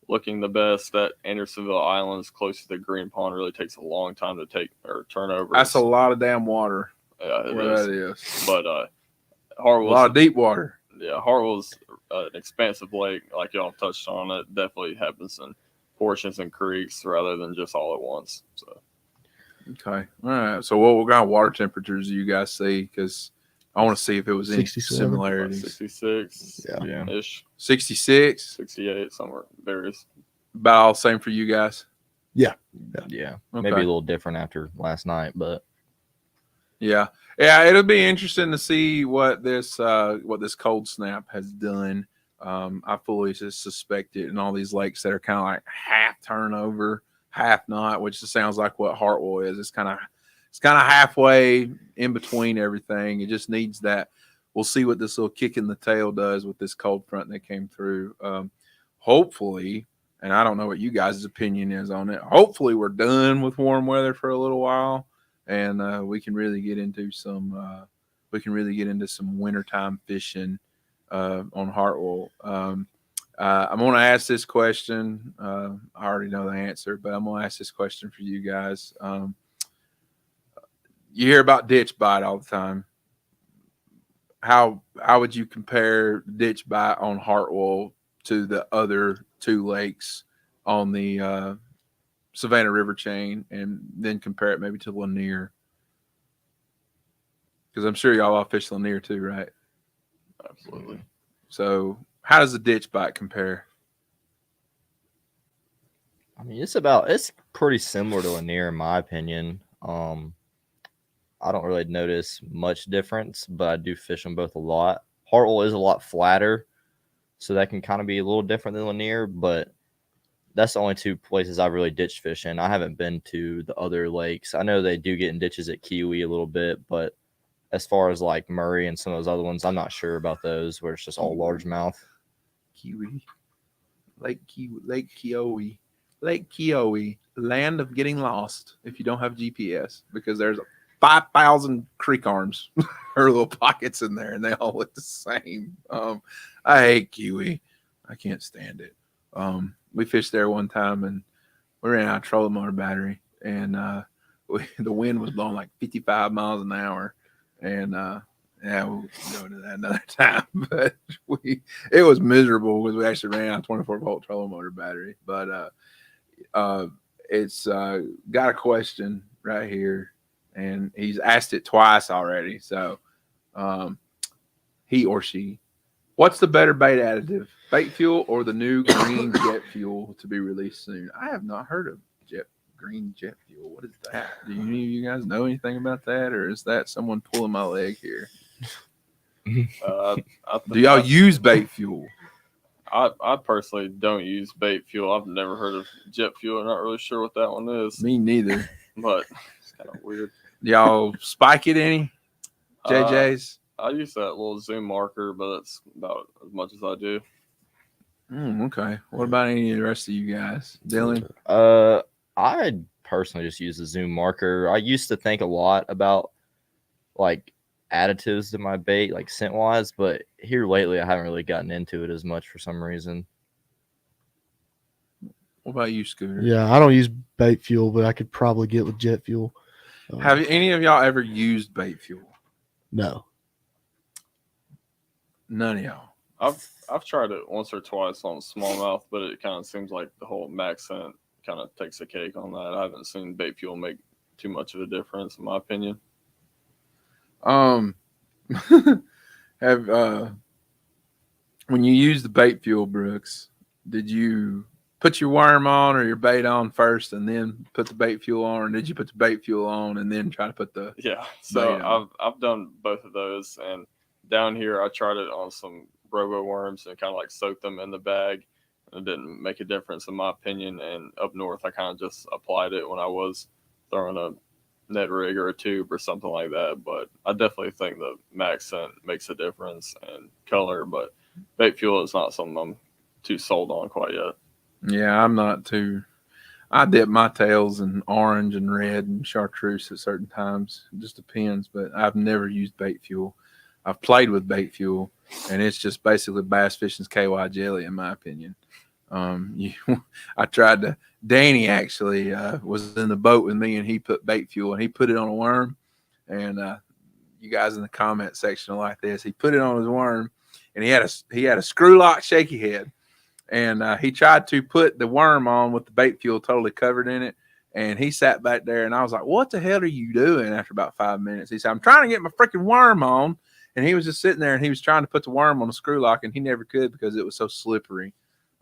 looking the best. That Andersonville Island is close to the Green Pond. Really takes a long time to take or turnover. That's a lot of damn water. Yeah, That is. But A Hartwell's lot of deep water. Yeah, Hartwell's an expansive lake, like y'all touched on. It definitely happens in portions and creeks rather than just all at once. So. Okay. All right. So what kind of water temperatures do you guys see? Because I want to see if it was any 67. similarities. 66 Yeah. ish, 66? 68, somewhere varies. About all the same for you guys? Yeah. Okay. Maybe a little different after last night, but Yeah. Yeah, it'll be interesting to see what this cold snap has done. I fully just suspect it in all these lakes that are kind of like half turnover, half not, which just sounds like what Hartwell is. It's kind of halfway in between everything. It just needs that. We'll see what this little kick in the tail does with this cold front that came through. Hopefully, and I don't know what you guys' opinion is on it. Hopefully, we're done with warm weather for a little while, and we can really get into some wintertime fishing on Hartwell. I'm going to ask this question. I already know the answer, but I'm going to ask this question for you guys. You hear about ditch bite all the time. How would you compare ditch bite on Hartwell to the other two lakes on the Savannah River chain, and then compare it maybe to Lanier? Because I'm sure y'all all fish Lanier too, right? Absolutely. So how does the ditch bite compare? I mean, it's pretty similar to Lanier in my opinion. I don't really notice much difference, but I do fish them both a lot. Hartwell is a lot flatter, so that can kind of be a little different than Lanier, but that's the only two places I've really ditched fish in. I haven't been to the other lakes. I know they do get in ditches at Kiwi a little bit, but as far as like Murray and some of those other ones, I'm not sure about those where it's just all largemouth. Kiwi, Lake Keowee, land of getting lost if you don't have GPS, because there's 5,000 creek arms or little pockets in there, and they all look the same. I hate Kiwi. I can't stand it. We fished there one time, and we ran out of trolling motor battery, and the wind was blowing like 55 miles an hour, and yeah, we'll go to that another time. But it was miserable because we actually ran out of 24-volt trolling motor battery. But it's got a question right here, and he's asked it twice already. So he or she, what's the better bait additive, bait fuel or the new green jet fuel to be released soon? I have not heard of green jet fuel. What is that? Do any of you guys know anything about that, or is that someone pulling my leg here? Do y'all use bait fuel? I personally don't use bait fuel. I've never heard of jet fuel. I'm not really sure what that one is. Me neither. But it's kind of weird. Y'all spike it any? JJ's? I use that little zoom marker, but that's about as much as I do. Okay. What about any of the rest of you guys? Dylan? I personally just use the zoom marker. I used to think a lot about like additives to my bait, like scent wise, but here lately I haven't really gotten into it as much for some reason. What about you, Scooter? Yeah, I don't use bait fuel, but I could probably get with jet fuel. Have any of y'all ever used bait fuel? No. None of y'all. I've tried it once or twice on smallmouth, but it kind of seems like the whole max scent kind of takes a cake on that. I haven't seen bait fuel make too much of a difference, in my opinion. Have when you use the bait fuel, Brooks, did you put your worm on or your bait on first and then put the bait fuel on, or did you put the bait fuel on and then try to put the bait on? I've done both of those, and down here I tried it on some robo worms and kind of like soaked them in the bag. It didn't make a difference in my opinion, and up north I kind of just applied it when I was throwing a net rig or a tube or something like that. But I definitely think the max scent makes a difference and color, but bait fuel is not something I'm too sold on quite yet. Yeah, I'm not too. I dip my tails in orange and red and chartreuse at certain times. It just depends, but I've never used bait fuel. I've played with bait fuel, and it's just basically bass fishing's KY jelly, in my opinion. I tried to. Danny actually was in the boat with me, and he put bait fuel, and he put it on a worm. And you guys in the comment section are like this. He put it on his worm, and he had a screw lock shaky head, and he tried to put the worm on with the bait fuel totally covered in it. And he sat back there, and I was like, "What the hell are you doing?" After about 5 minutes, he said, "I'm trying to get my freaking worm on." And he was just sitting there, and he was trying to put the worm on the screw lock, and he never could because it was so slippery.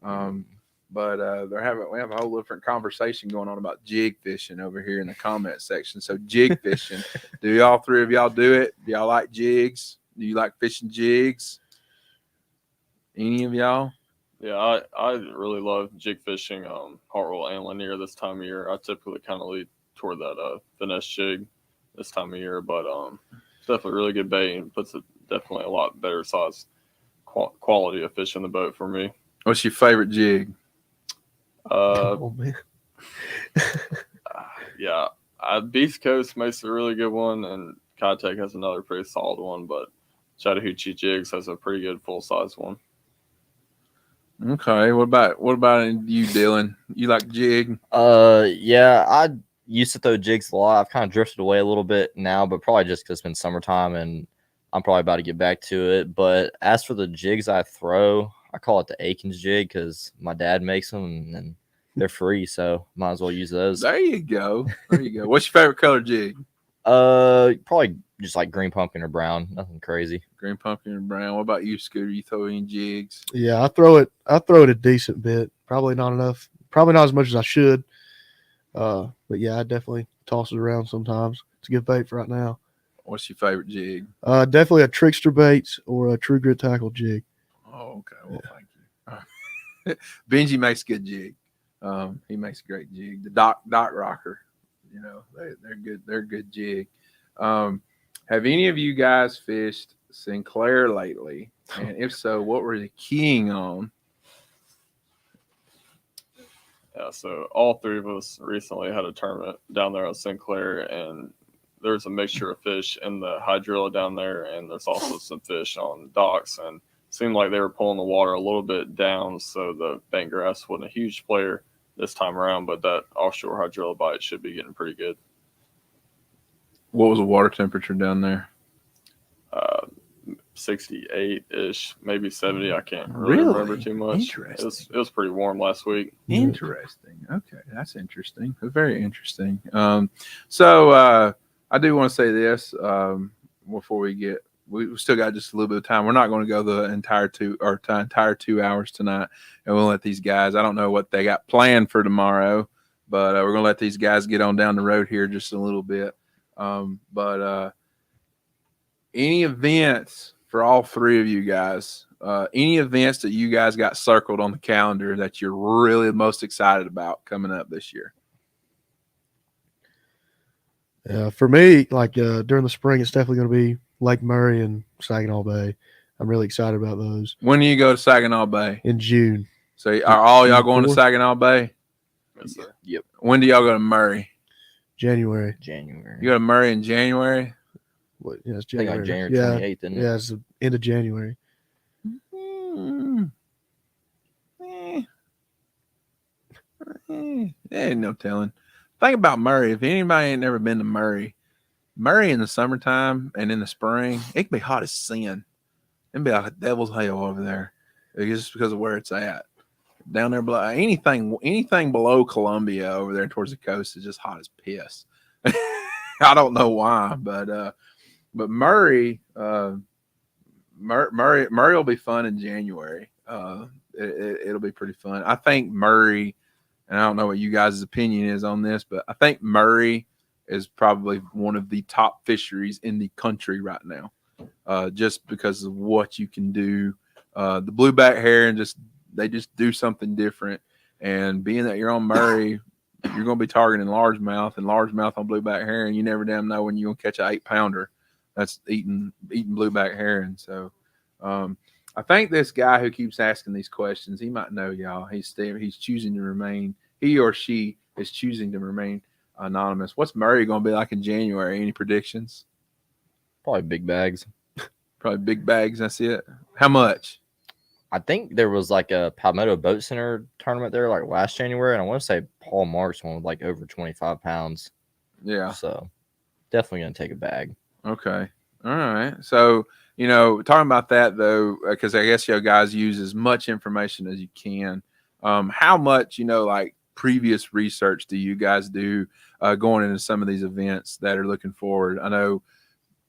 But we have a whole different conversation going on about jig fishing over here in the comment section. So jig fishing, do all three of y'all do it? Do y'all like jigs? Do you like fishing jigs? Any of y'all? Yeah, I really love jig fishing, Hartwell and Lanier this time of year. I typically kind of lead toward that finesse jig this time of year, but it's definitely really good bait and puts definitely a lot better size quality of fish in the boat for me. What's your favorite jig? Oh man. Yeah, Beast Coast makes a really good one, and Kitech has another pretty solid one, but Chattahoochee Jigs has a pretty good full-size one. Okay. What about you, Dylan? You like jig? Yeah, I used to throw jigs a lot. I've kind of drifted away a little bit now, but probably just because it's been summertime and I'm probably about to get back to it. But as for the jigs I throw, I call it the Akins jig because my dad makes them and they're free, so might as well use those. There you go. There you go. What's your favorite color jig? Probably just like green pumpkin or brown. Nothing crazy. Green pumpkin and brown. What about you, Scooter? You throw any jigs? Yeah, I throw it a decent bit. Probably not enough. Probably not as much as I should. But yeah, I definitely toss it around sometimes. It's a good bait for right now. What's your favorite jig? Definitely a trickster baits or a true grit tackle jig. Oh, okay. Well, thank you. Benji makes good jig. He makes a great jig. The Doc Rocker, you know, they're good. They're a good jig. Have any of you guys fished Sinclair lately? And if so, what were you keying on? Yeah, so all three of us recently had a tournament down there on Sinclair, and there's a mixture of fish in the hydrilla down there, and there's also some fish on docks, and it seemed like they were pulling the water a little bit down, so the bait grass wasn't a huge player this time around, but that offshore hydrilla bite should be getting pretty good. What was the water temperature down there? 68-ish, maybe 70. I can't really remember too much. Interesting. It was pretty warm last week. Interesting. Okay, that's interesting. Very interesting. So I do want to say this before we still got just a little bit of time. We're not going to go the entire 2 hours tonight, and we'll let these guys. I don't know what they got planned for tomorrow, but we're going to let these guys get on down the road here just a little bit. But any events for all three of you guys? Any events that you guys got circled on the calendar that you're really most excited about coming up this year? For me, like during the spring, it's definitely going to be Lake Murray and Saginaw Bay. I'm really excited about those. When do you go to Saginaw Bay? In June. So are all y'all going to 4th? Saginaw Bay? Yes, sir. Yep. When do y'all go to Murray? January. January. You go to Murray in January? What? Yeah, it's I think January. like January 28th, isn't it? Yeah, it's the end of January. There ain't no telling. Think about Murray. If anybody ain't never been to Murray in the summertime and in the spring, it can be hot as sin. It'd be like a devil's hell over there. It's just because of where it's at. Down there below anything below Columbia over there towards the coast is just hot as piss. I don't know why, but Murray will be fun in January. It'll be pretty fun. I think Murray, and I don't know what you guys' opinion is on this, but I think Murray is probably one of the top fisheries in the country right now, just because of what you can do. The blueback heron they just do something different, and being that you're on Murray, you're going to be targeting largemouth, and largemouth on blueback heron. You never damn know when you're going to catch an 8-pounder that's eating blueback heron. So I think this guy who keeps asking these questions, he might know y'all. He's choosing to remain. He or she is choosing to remain anonymous. What's Murray going to be like in January? Any predictions? Probably big bags. Probably big bags. That's it. How much? I think there was like a Palmetto Boat Center tournament there like last January, and I want to say Paul Marks one with like over 25 pounds. Yeah. So definitely going to take a bag. Okay. All right. So, talking about that though, because I guess you guys use as much information as you can. How much, like previous research do you guys do going into some of these events that are looking forward? I know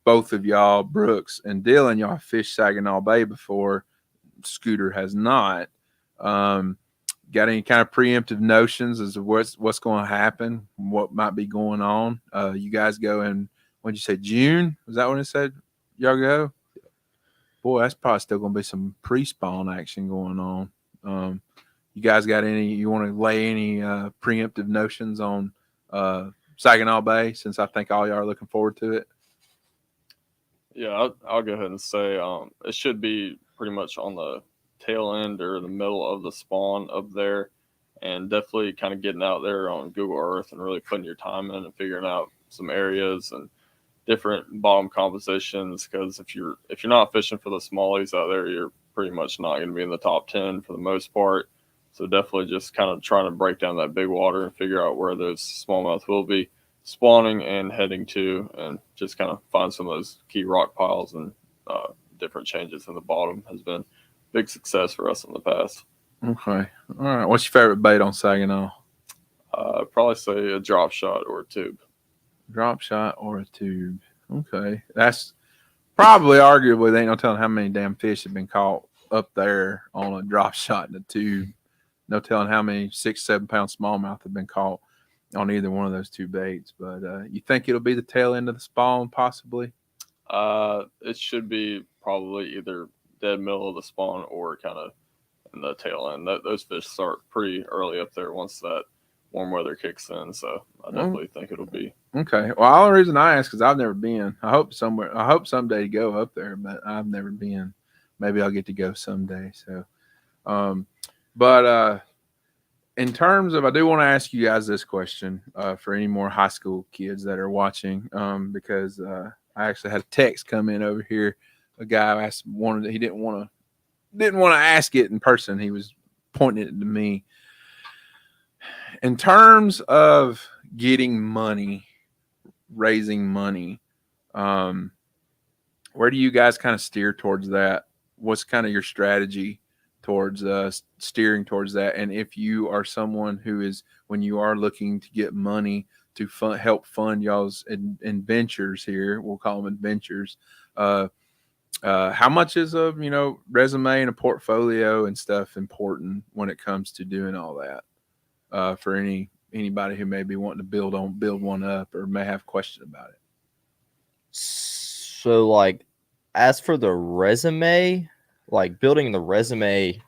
both of y'all, Brooks and Dylan, y'all fished Saginaw Bay before. Scooter has not. Got any kind of preemptive notions as to what's going to happen, what might be going on? You guys go in, what'd you say, June? Was that when it said y'all go? Boy, that's probably still going to be some pre-spawn action going on. You guys got you want to lay any preemptive notions on Saginaw Bay, since I think all y'all are looking forward to it? Yeah, I'll go ahead and say it should be pretty much on the tail end or the middle of the spawn up there. and definitely kind of getting out there on Google Earth and really putting your time in and figuring out some areas and different bottom compositions. Because if you're not fishing for the smallies out there, you're pretty much not going to be in the top 10 for the most part. So definitely just kind of trying to break down that big water and figure out where those smallmouth will be spawning and heading to, and just kind of find some of those key rock piles and different changes in the bottom has been big success for us in the past. Okay. All right. What's your favorite bait on Saginaw? I'd probably say a drop shot or a tube. Drop shot or a tube. Okay. That's probably arguably, they ain't no telling how many damn fish have been caught up there on a drop shot and a tube. No telling how many 6-7 pound smallmouth have been caught on either one of those two baits. But you think it'll be the tail end of the spawn, possibly? It should be probably either dead middle of the spawn or kind of in the tail end. Those fish start pretty early up there once that warm weather kicks in. So I definitely think it'll be. Okay. Well, the only reason I ask is I've never been. I hope someday to go up there, but I've never been. Maybe I'll get to go someday. So, but in terms of, I do want to ask you guys this question for any more high school kids that are watching, because I actually had a text come in over here. A guy he didn't want to ask it in person. He was pointing it to me. In terms of getting money, raising money, where do you guys kind of steer towards that? What's kind of your strategy towards steering towards that? And if you are someone who is, when you are looking to get money to help fund y'all's adventures here, we'll call them adventures, how much is a resume and a portfolio and stuff important when it comes to doing all that for anybody who may be wanting to build one up or may have a question about it? So, like, as for the resume, like building the resume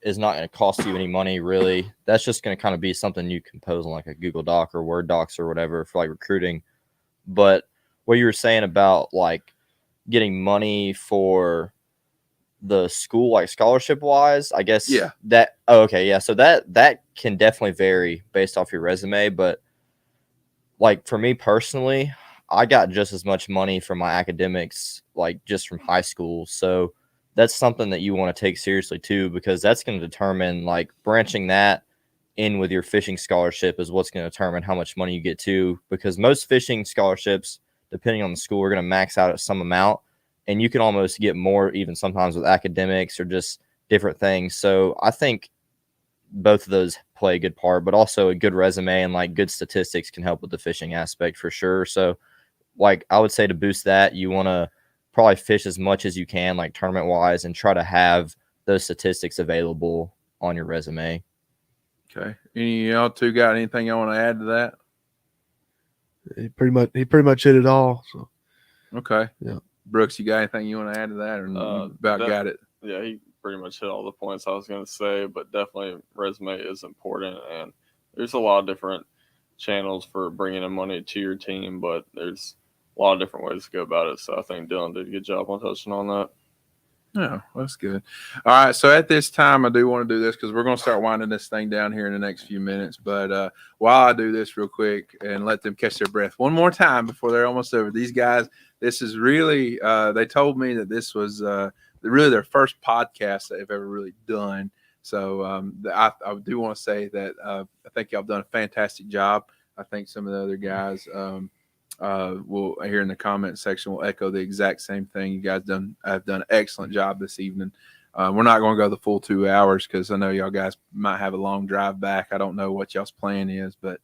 is not going to cost you any money, really. That's just going to kind of be something you compose on like a Google Doc or Word docs or whatever for like recruiting. But what you were saying about like getting money for the school, like scholarship wise, I guess. Yeah. Okay. Yeah. So that can definitely vary based off your resume. But like for me personally, I got just as much money from my academics, like just from high school. So that's something that you want to take seriously too, because that's going to determine, like, branching that in with your fishing scholarship is what's going to determine how much money you get too, because most fishing scholarships, depending on the school, are going to max out at some amount, and you can almost get more even sometimes with academics or just different things. So I think both of those play a good part, but also a good resume and like good statistics can help with the fishing aspect for sure. So like I would say to boost that, you want to probably fish as much as you can, like tournament wise, and try to have those statistics available on your resume. Okay. Any y'all two got anything y'all want to add to that? He pretty much hit it all. So okay. Yeah. Brooks, you got anything you want to add to that, or you about got it? Yeah, he pretty much hit all the points I was going to say, but definitely resume is important, and there's a lot of different channels for bringing in money to your team, but there's a lot of different ways to go about it. So I think Dylan did a good job on touching on that. Yeah, that's good. All right, so at this time, I do want to do this because we're going to start winding this thing down here in the next few minutes. But while I do this real quick and let them catch their breath one more time before they're almost over, these guys, this is really they told me that this was really their first podcast that they've ever really done. So I do want to say that I think y'all have done a fantastic job. I think some of the other guys will here in the comment section will echo the exact same thing. You guys have done an excellent job this evening. We're not going to go the full 2 hours because I know y'all guys might have a long drive back. I don't know what y'all's plan is, but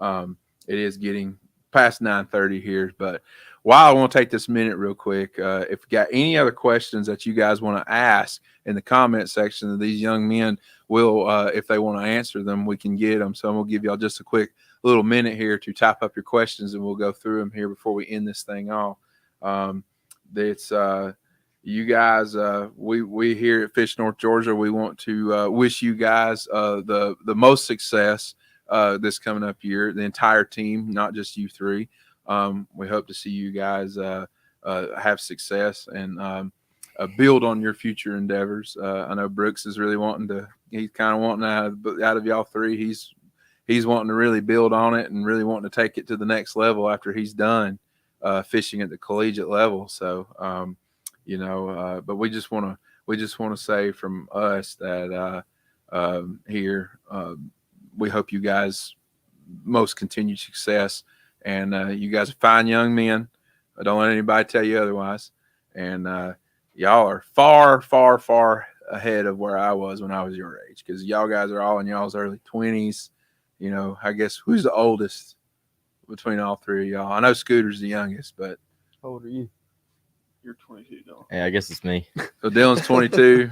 it is getting past 9:30 here. But while I want to take this minute real quick, if you got any other questions that you guys want to ask in the comment section of these young men, will if they want to answer them, we can get them. So I'm going to give y'all just a quick little minute here to type up your questions, and we'll go through them here before we end this thing off. It's you guys. We here at Fish North Georgia, we want to wish you guys the most success this coming up year. The entire team, not just you three. We hope to see you guys have success and build on your future endeavors. I know Brooks is really wanting to he's kind of wanting out of y'all three. He's wanting to really build on it and really wanting to take it to the next level after he's done fishing at the collegiate level. So, but we just want to say from us that here we hope you guys most continued success, and you guys are fine young men. I don't let anybody tell you otherwise. And y'all are far, far, far ahead of where I was when I was your age, because y'all guys are all in y'all's early 20s. I guess who's the oldest between all three of y'all? I know Scooter's the youngest, but how old are you? You're 22, Dylan. Yeah, I guess it's me. So Dylan's 22.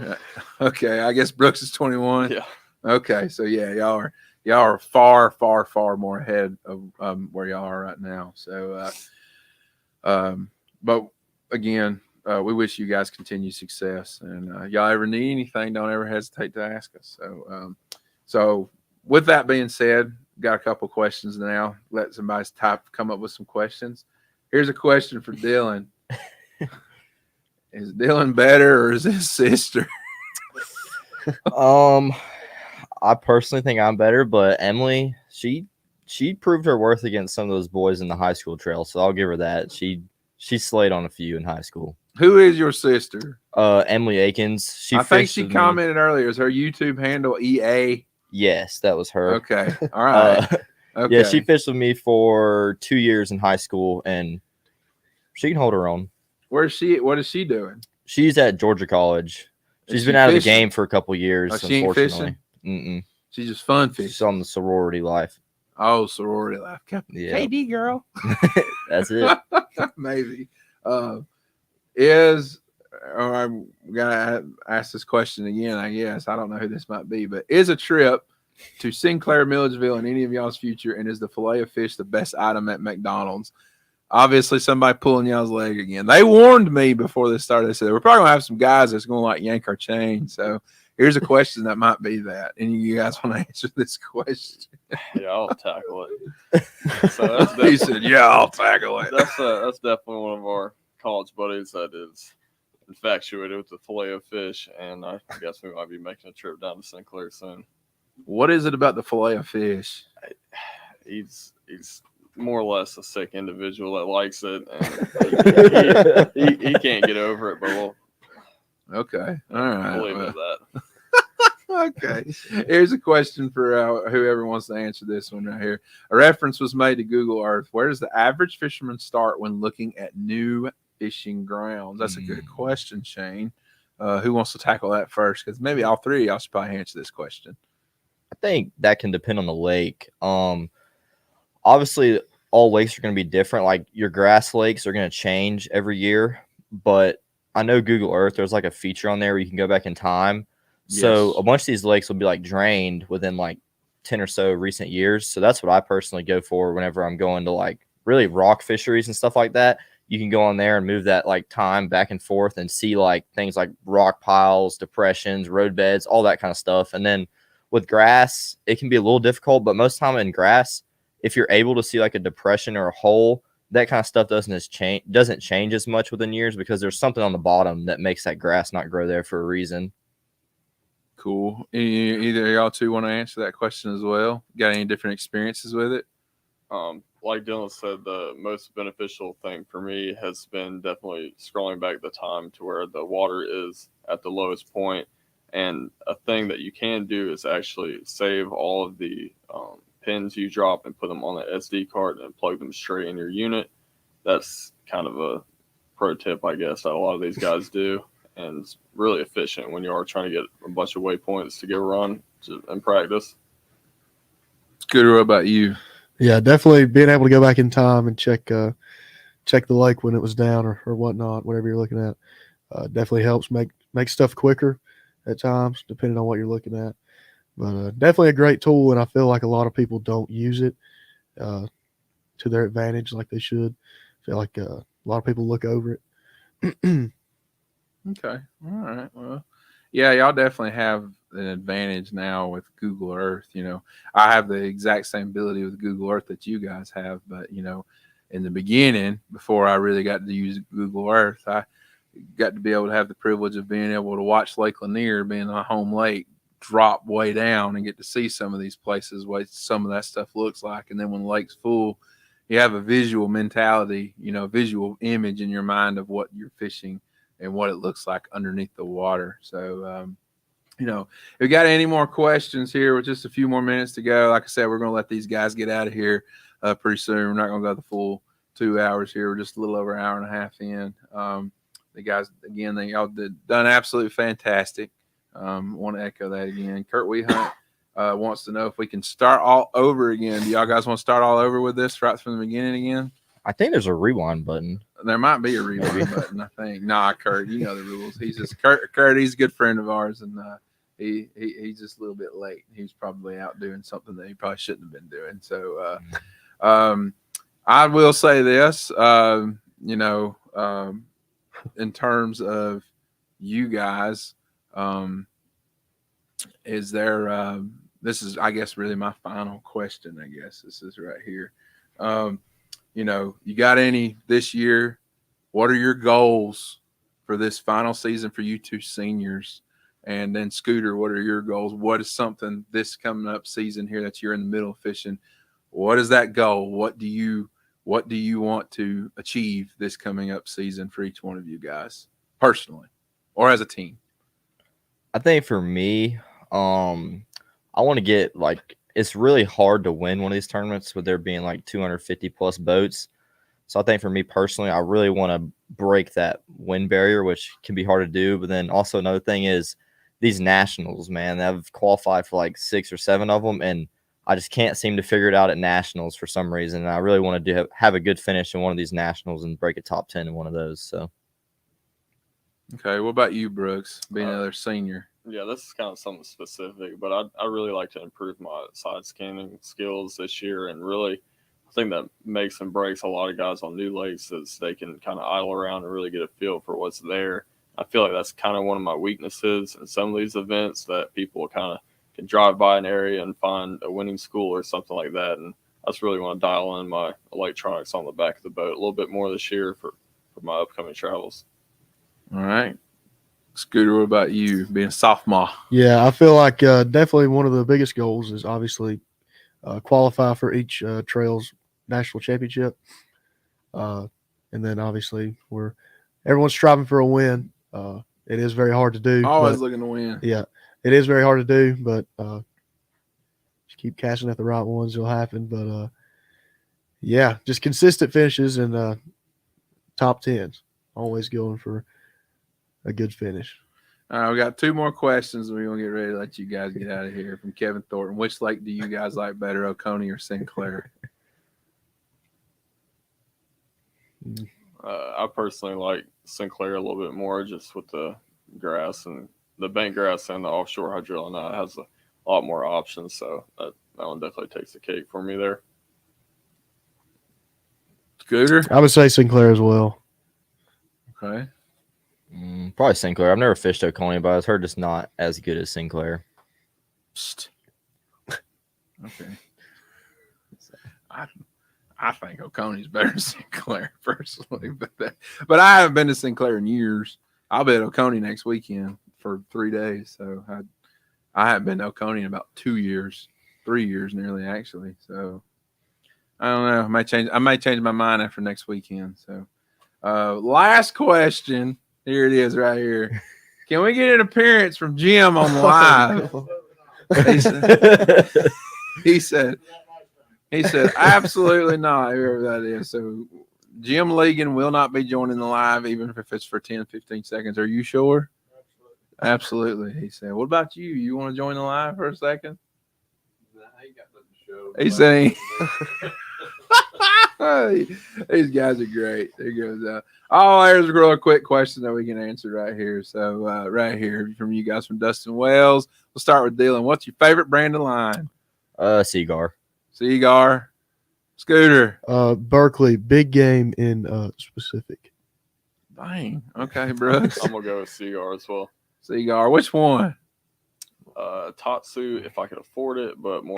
Okay, I guess Brooks is 21. Yeah. Okay, so yeah, y'all are far, far, far more ahead of where y'all are right now. So, but again, we wish you guys continued success, and y'all ever need anything, don't ever hesitate to ask us. So with that being said, got a couple questions now. Let somebody come up with some questions. Here's a question for Dylan. Is Dylan better or is his sister? I personally think I'm better, but Emily, she proved her worth against some of those boys in the high school trail, so I'll give her that. She slayed on a few in high school. Who is your sister? Emily Akins. I think she commented earlier. Is her YouTube handle EA? Yes, that was her. Okay. All right. Okay. Yeah, she fished with me for 2 years in high school, and she can hold her own. Where's she? What is she doing? She's at Georgia College. She's been out of the game for a couple years. Oh, she ain't fishing? She's just fun fishing. She's on the sorority life. Oh, sorority life. Yeah. KD girl. That's it. Maybe. I'm gonna ask this question again, I guess. I don't know who this might be, but is a trip to Sinclair, Milledgeville in any of y'all's future, and is the fillet of fish the best item at McDonald's? Obviously, somebody pulling y'all's leg again. They warned me before this started. They said, we're probably going to have some guys that's going to like yank our chain. So here's a question that might be that. Any of you guys want to answer this question? Yeah, I'll tackle it. So He said, yeah, I'll tackle it. That's definitely one of our college buddies that is infatuated with the filet of fish, and I guess we might be making a trip down to Sinclair soon. What is it about the filet of fish? He's more or less a sick individual that likes it, and he can't get over it, but we'll okay. All right. leave it at that. Okay. Here's a question for whoever wants to answer this one right here. A reference was made to Google Earth. Where does the average fisherman start when looking at new fishing grounds? That's a good question, Shane. Who wants to tackle that first? Because maybe all three of y'all should probably answer this question. I think that can depend on the lake. Obviously, all lakes are going to be different. Like your grass lakes are going to change every year, but I know Google Earth, there's like a feature on there where you can go back in time. Yes. So a bunch of these lakes will be like drained within like 10 or so recent years. So that's what I personally go for whenever I'm going to like really rock fisheries and stuff like that. You can go on there and move that like time back and forth and see like things like rock piles, depressions, road beds, all that kind of stuff. And then with grass, it can be a little difficult, but most time in grass, if you're able to see like a depression or a hole, that kind of stuff doesn't change as much within years because there's something on the bottom that makes that grass not grow there for a reason. Cool. Either y'all two want to answer that question as well? Got any different experiences with it? Like Dylan said, the most beneficial thing for me has been definitely scrolling back the time to where the water is at the lowest point. And a thing that you can do is actually save all of the pins you drop and put them on the SD card and plug them straight in your unit. That's kind of a pro tip, I guess, that a lot of these guys do. And it's really efficient when you are trying to get a bunch of waypoints to get a run in practice. Scooter, what about you? Yeah, definitely being able to go back in time and check the lake when it was down or whatnot, whatever you're looking at, definitely helps make stuff quicker at times, depending on what you're looking at. But definitely a great tool, and I feel like a lot of people don't use it to their advantage like they should. I feel like a lot of people look over it. Okay. All right. Well, yeah, y'all definitely have an advantage now with Google Earth. I have the exact same ability with Google Earth that you guys have, but, in the beginning, before I really got to use Google Earth, I got to be able to have the privilege of being able to watch Lake Lanier being a home lake drop way down and get to see some of these places, what some of that stuff looks like. And then when the lake's full, you have a visual mentality, visual image in your mind of what you're fishing and what it looks like underneath the water. So, if we got any more questions here with just a few more minutes to go, like I said, we're going to let these guys get out of here pretty soon. We're not going to go the full 2 hours here. We're just a little over an hour and a half in. The guys, again, y'all done absolutely fantastic. Want to echo that again. Kurt Wehunt wants to know if we can start all over again. Do y'all guys want to start all over with this right from the beginning again? I think there's a rewind button. There might be a rewind button, I think. Nah, Kurt, you know the rules. He's just Kurt. He's a good friend of ours, and he's just a little bit late. He's probably out doing something that he probably shouldn't have been doing. So, I will say this, in terms of you guys, is there? This is, I guess, really my final question. I guess this is right here. You got any this year? What are your goals for this final season for you two seniors? And then Scooter, what are your goals? What is something this coming up season here that you're in the middle of fishing? What is that goal? What do you want to achieve this coming up season for each one of you guys personally or as a team? I think for me, I want to get it's really hard to win one of these tournaments with there being 250 plus boats. So I think for me personally, I really want to break that win barrier, which can be hard to do. But then also another thing is these nationals, man, I've qualified for 6 or 7 of them, and I just can't seem to figure it out at nationals for some reason. And I really want to have a good finish in one of these nationals and break a top 10 in one of those. So, okay, what about you, Brooks, being another senior? Yeah, this is kind of something specific, but I really like to improve my side scanning skills this year. And really, I think that makes and breaks a lot of guys on new lakes is they can kind of idle around and really get a feel for what's there. I feel like that's kind of one of my weaknesses in some of these events, that people kind of can drive by an area and find a winning school or something like that. And I just really want to dial in my electronics on the back of the boat a little bit more this year for my upcoming travels. All right. Scooter, what about you being a sophomore? Yeah, I feel like definitely one of the biggest goals is obviously qualify for each Trails National Championship. And then obviously everyone's striving for a win. It is very hard to do. Always looking to win. Yeah, it is very hard to do, but just keep casting at the right ones, it'll happen. But yeah, just consistent finishes and top 10s. Always going for a good finish. All right, we got 2 more questions. We're going to get ready to let you guys get out of here. From Kevin Thornton. Which lake do you guys like better, Oconee or Sinclair? I personally like Sinclair a little bit more, just with the grass and the bank grass and the offshore hydrilla. Now it has a lot more options, so that one definitely takes the cake for me there. Scooter? I would say Sinclair as well. Okay. Probably Sinclair. I've never fished Oconee, but I've heard it's not as good as Sinclair. Psst. Okay. I think Oconee's better than Sinclair personally, but I haven't been to Sinclair in years. I'll be at Oconee next weekend for 3 days, so I haven't been to Oconee in about 2 years, 3 years nearly actually. So I don't know. I might change my mind after next weekend. So last question. Here it is right here. Can we get an appearance from Jim on live? He said, absolutely not, whoever that is. So Jim Ligon will not be joining the live, even if it's for 10, 15 seconds. Are you sure? Absolutely. He said, what about you? You want to join the live for a second? He said, these guys are great. There goes there's a real quick question that we can answer right here. So right here from you guys from Dustin Wells. We'll start with Dylan. What's your favorite brand of line? Seagar. Scooter. Berkeley, big game in specific. Dang. Okay, Brooks. I'm gonna go with Cigar as well. Cigar. Which one? Tatsu, if I could afford it, but more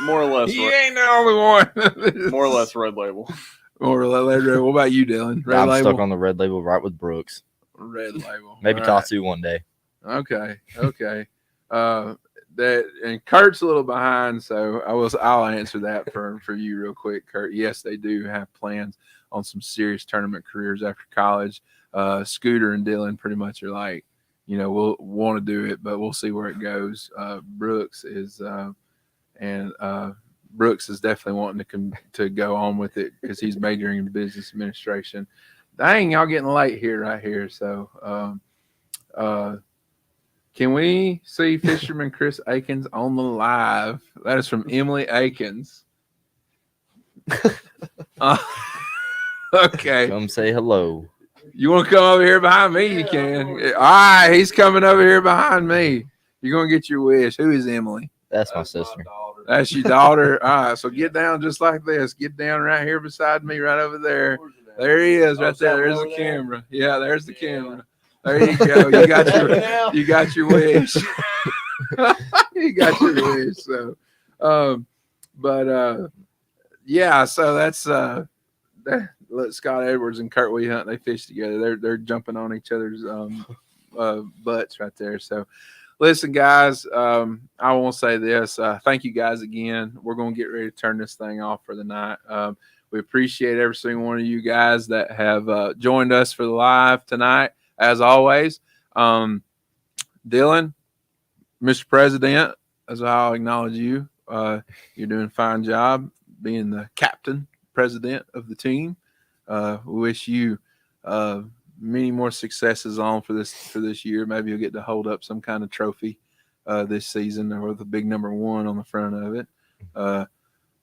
or less. You ain't the only one. More or less red label. More or less red label. What about you, Dylan? Red I'm label? stuck on the red label right with Brooks. Red label. Maybe All Tatsu one day. Okay. and Kurt's a little behind, so I'll answer that for you real quick, Kurt. Yes, they do have plans on some serious tournament careers after college. Scooter and Dylan pretty much are like, we'll want to do it, but we'll see where it goes. Brooks is definitely wanting to go on with it because he's majoring in business administration. Dang, y'all getting late right here. So, can we see Fisherman Chris Akins on the live? That is from Emily Akins. Okay. Come say hello. You want to come over here behind me? You can. All right, he's coming over here behind me. You're going to get your wish. Who is Emily? That's my sister. That's your daughter? All right, so get down just like this. Get down right here beside me, right over there. There he is, right there. There's the camera. Yeah, there's the camera. There you go. You got your wish. You got your wish. So, yeah. So that's Scott Edwards and Kurt Weehunt. They fish together. They're jumping on each other's butts right there. So, listen, guys. I want to say this. Thank you guys again. We're going to get ready to turn this thing off for the night. We appreciate every single one of you guys that have joined us for the live tonight. As always, Dylan, Mr. President, as I'll acknowledge you, you're doing a fine job being the captain, president of the team. We wish you many more successes on for this year. Maybe you'll get to hold up some kind of trophy this season or with a big number 1 on the front of it.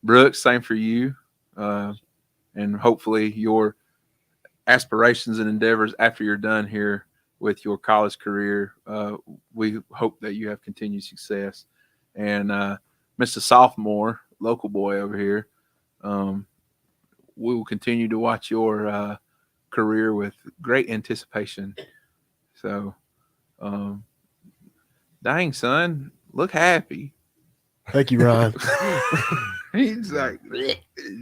Brooks, same for you, and hopefully your aspirations and endeavors after you're done here with your college career. We hope that you have continued success. And Mr. Sophomore, local boy over here, we will continue to watch your career with great anticipation. So, dang, son, look happy. Thank you, Ryan. He's like,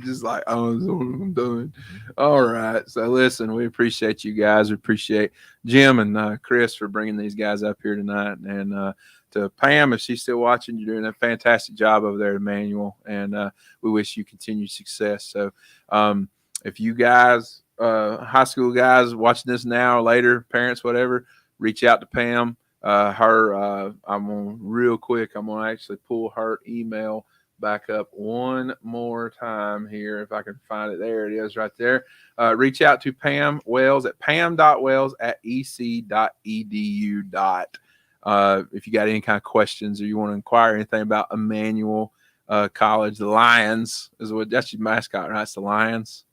just like, oh, that's what I'm doing. All right. So, listen, we appreciate you guys. We appreciate Jim and Chris for bringing these guys up here tonight. And to Pam, if she's still watching, you're doing a fantastic job over there at Emmanuel. And we wish you continued success. So, if you guys, high school guys watching this now or later, parents, whatever, reach out to Pam. I'm going to actually pull her email back up one more time here if I can find it. There it is right there. Reach out to Pam Wells at pam.wells@ec.edu. If you got any kind of questions or you want to inquire anything about Emmanuel College, the Lions that's your mascot, right? It's the Lions.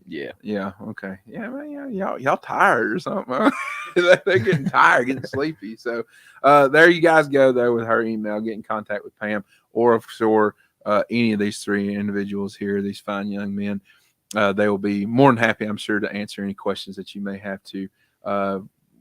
Yeah. Yeah. Okay. Yeah, man. Y'all tired or something? Huh? They're getting tired, getting sleepy. So there you guys go there with her email. Get in contact with Pam or if sure any of these 3 individuals here, these fine young men. They will be more than happy, I'm sure, to answer any questions that you may have to.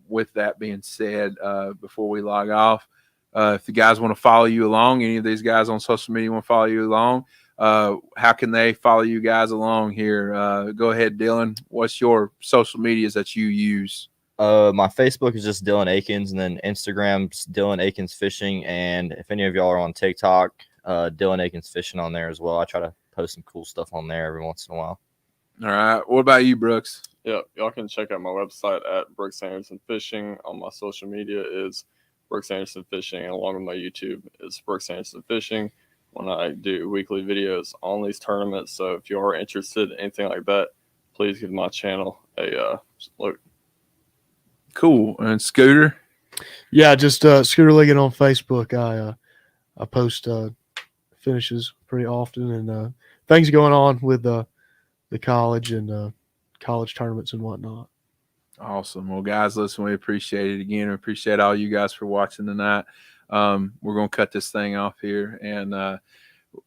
With that being said, before we log off, if the guys want to follow you along, any of these guys on social media want to follow you along, how can they follow you guys along here? Go ahead, Dylan. What's your social medias that you use? My Facebook is just Dylan Akins, and then Instagram's Dylan Akins Fishing. And if any of y'all are on TikTok, Dylan Akins Fishing on there as well. I try to post some cool stuff on there every once in a while. All right. What about you, Brooks? Yeah, y'all can check out my website at Brooks Anderson Fishing. On my social media is Brooks Anderson Fishing, and along with my YouTube is Brooks Anderson Fishing. When I do weekly videos on these tournaments, so if you are interested in anything like that, please give my channel a look. Cool. And Scooter? Yeah, just Scooter Ligon on Facebook. I post finishes pretty often and things going on with the college and college tournaments and whatnot. Awesome. Well, guys, listen, we appreciate it again. We appreciate all you guys for watching tonight. We're going to cut this thing off here, and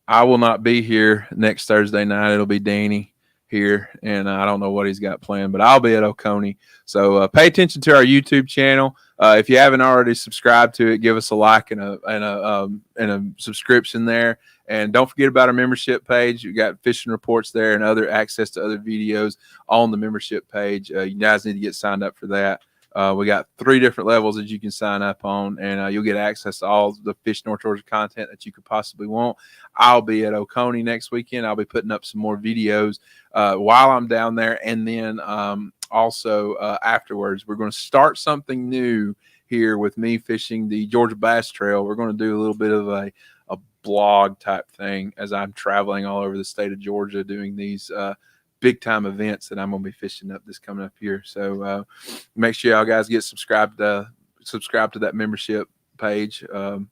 I will not be here next Thursday night. It'll be Danny here, and I don't know what he's got planned, but I'll be at Oconee. So pay attention to our YouTube channel. If you haven't already subscribed to it, give us a like and a subscription there. And don't forget about our membership page. You got fishing reports there and other access to other videos on the membership page. You guys need to get signed up for that. We got 3 different levels that you can sign up on, and you'll get access to all the Fish North Georgia content that you could possibly want. I'll be at Oconee next weekend. I'll be putting up some more videos while I'm down there, and then also afterwards, we're going to start something new here with me fishing the Georgia Bass Trail. We're going to do a little bit of a blog type thing as I'm traveling all over the state of Georgia doing these big time events that I'm going to be fishing up this coming up here. So make sure y'all guys get subscribed to that membership page.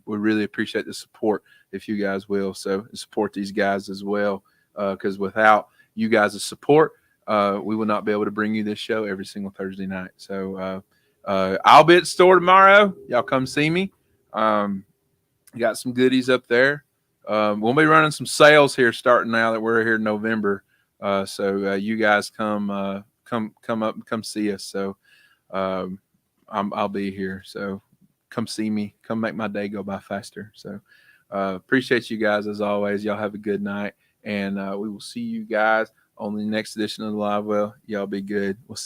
We really appreciate the support if you guys will. So support these guys as well, because without you guys' support, we will not be able to bring you this show every single Thursday night. So I'll be at the store tomorrow. Y'all come see me. Got some goodies up there. We'll be running some sales here starting now that we're here in November. So you guys come up and come see us. So I'll be here. So come see me. Come make my day go by faster. So appreciate you guys as always. Y'all have a good night, and we will see you guys on the next edition of the Live Well. Y'all be good. We'll see.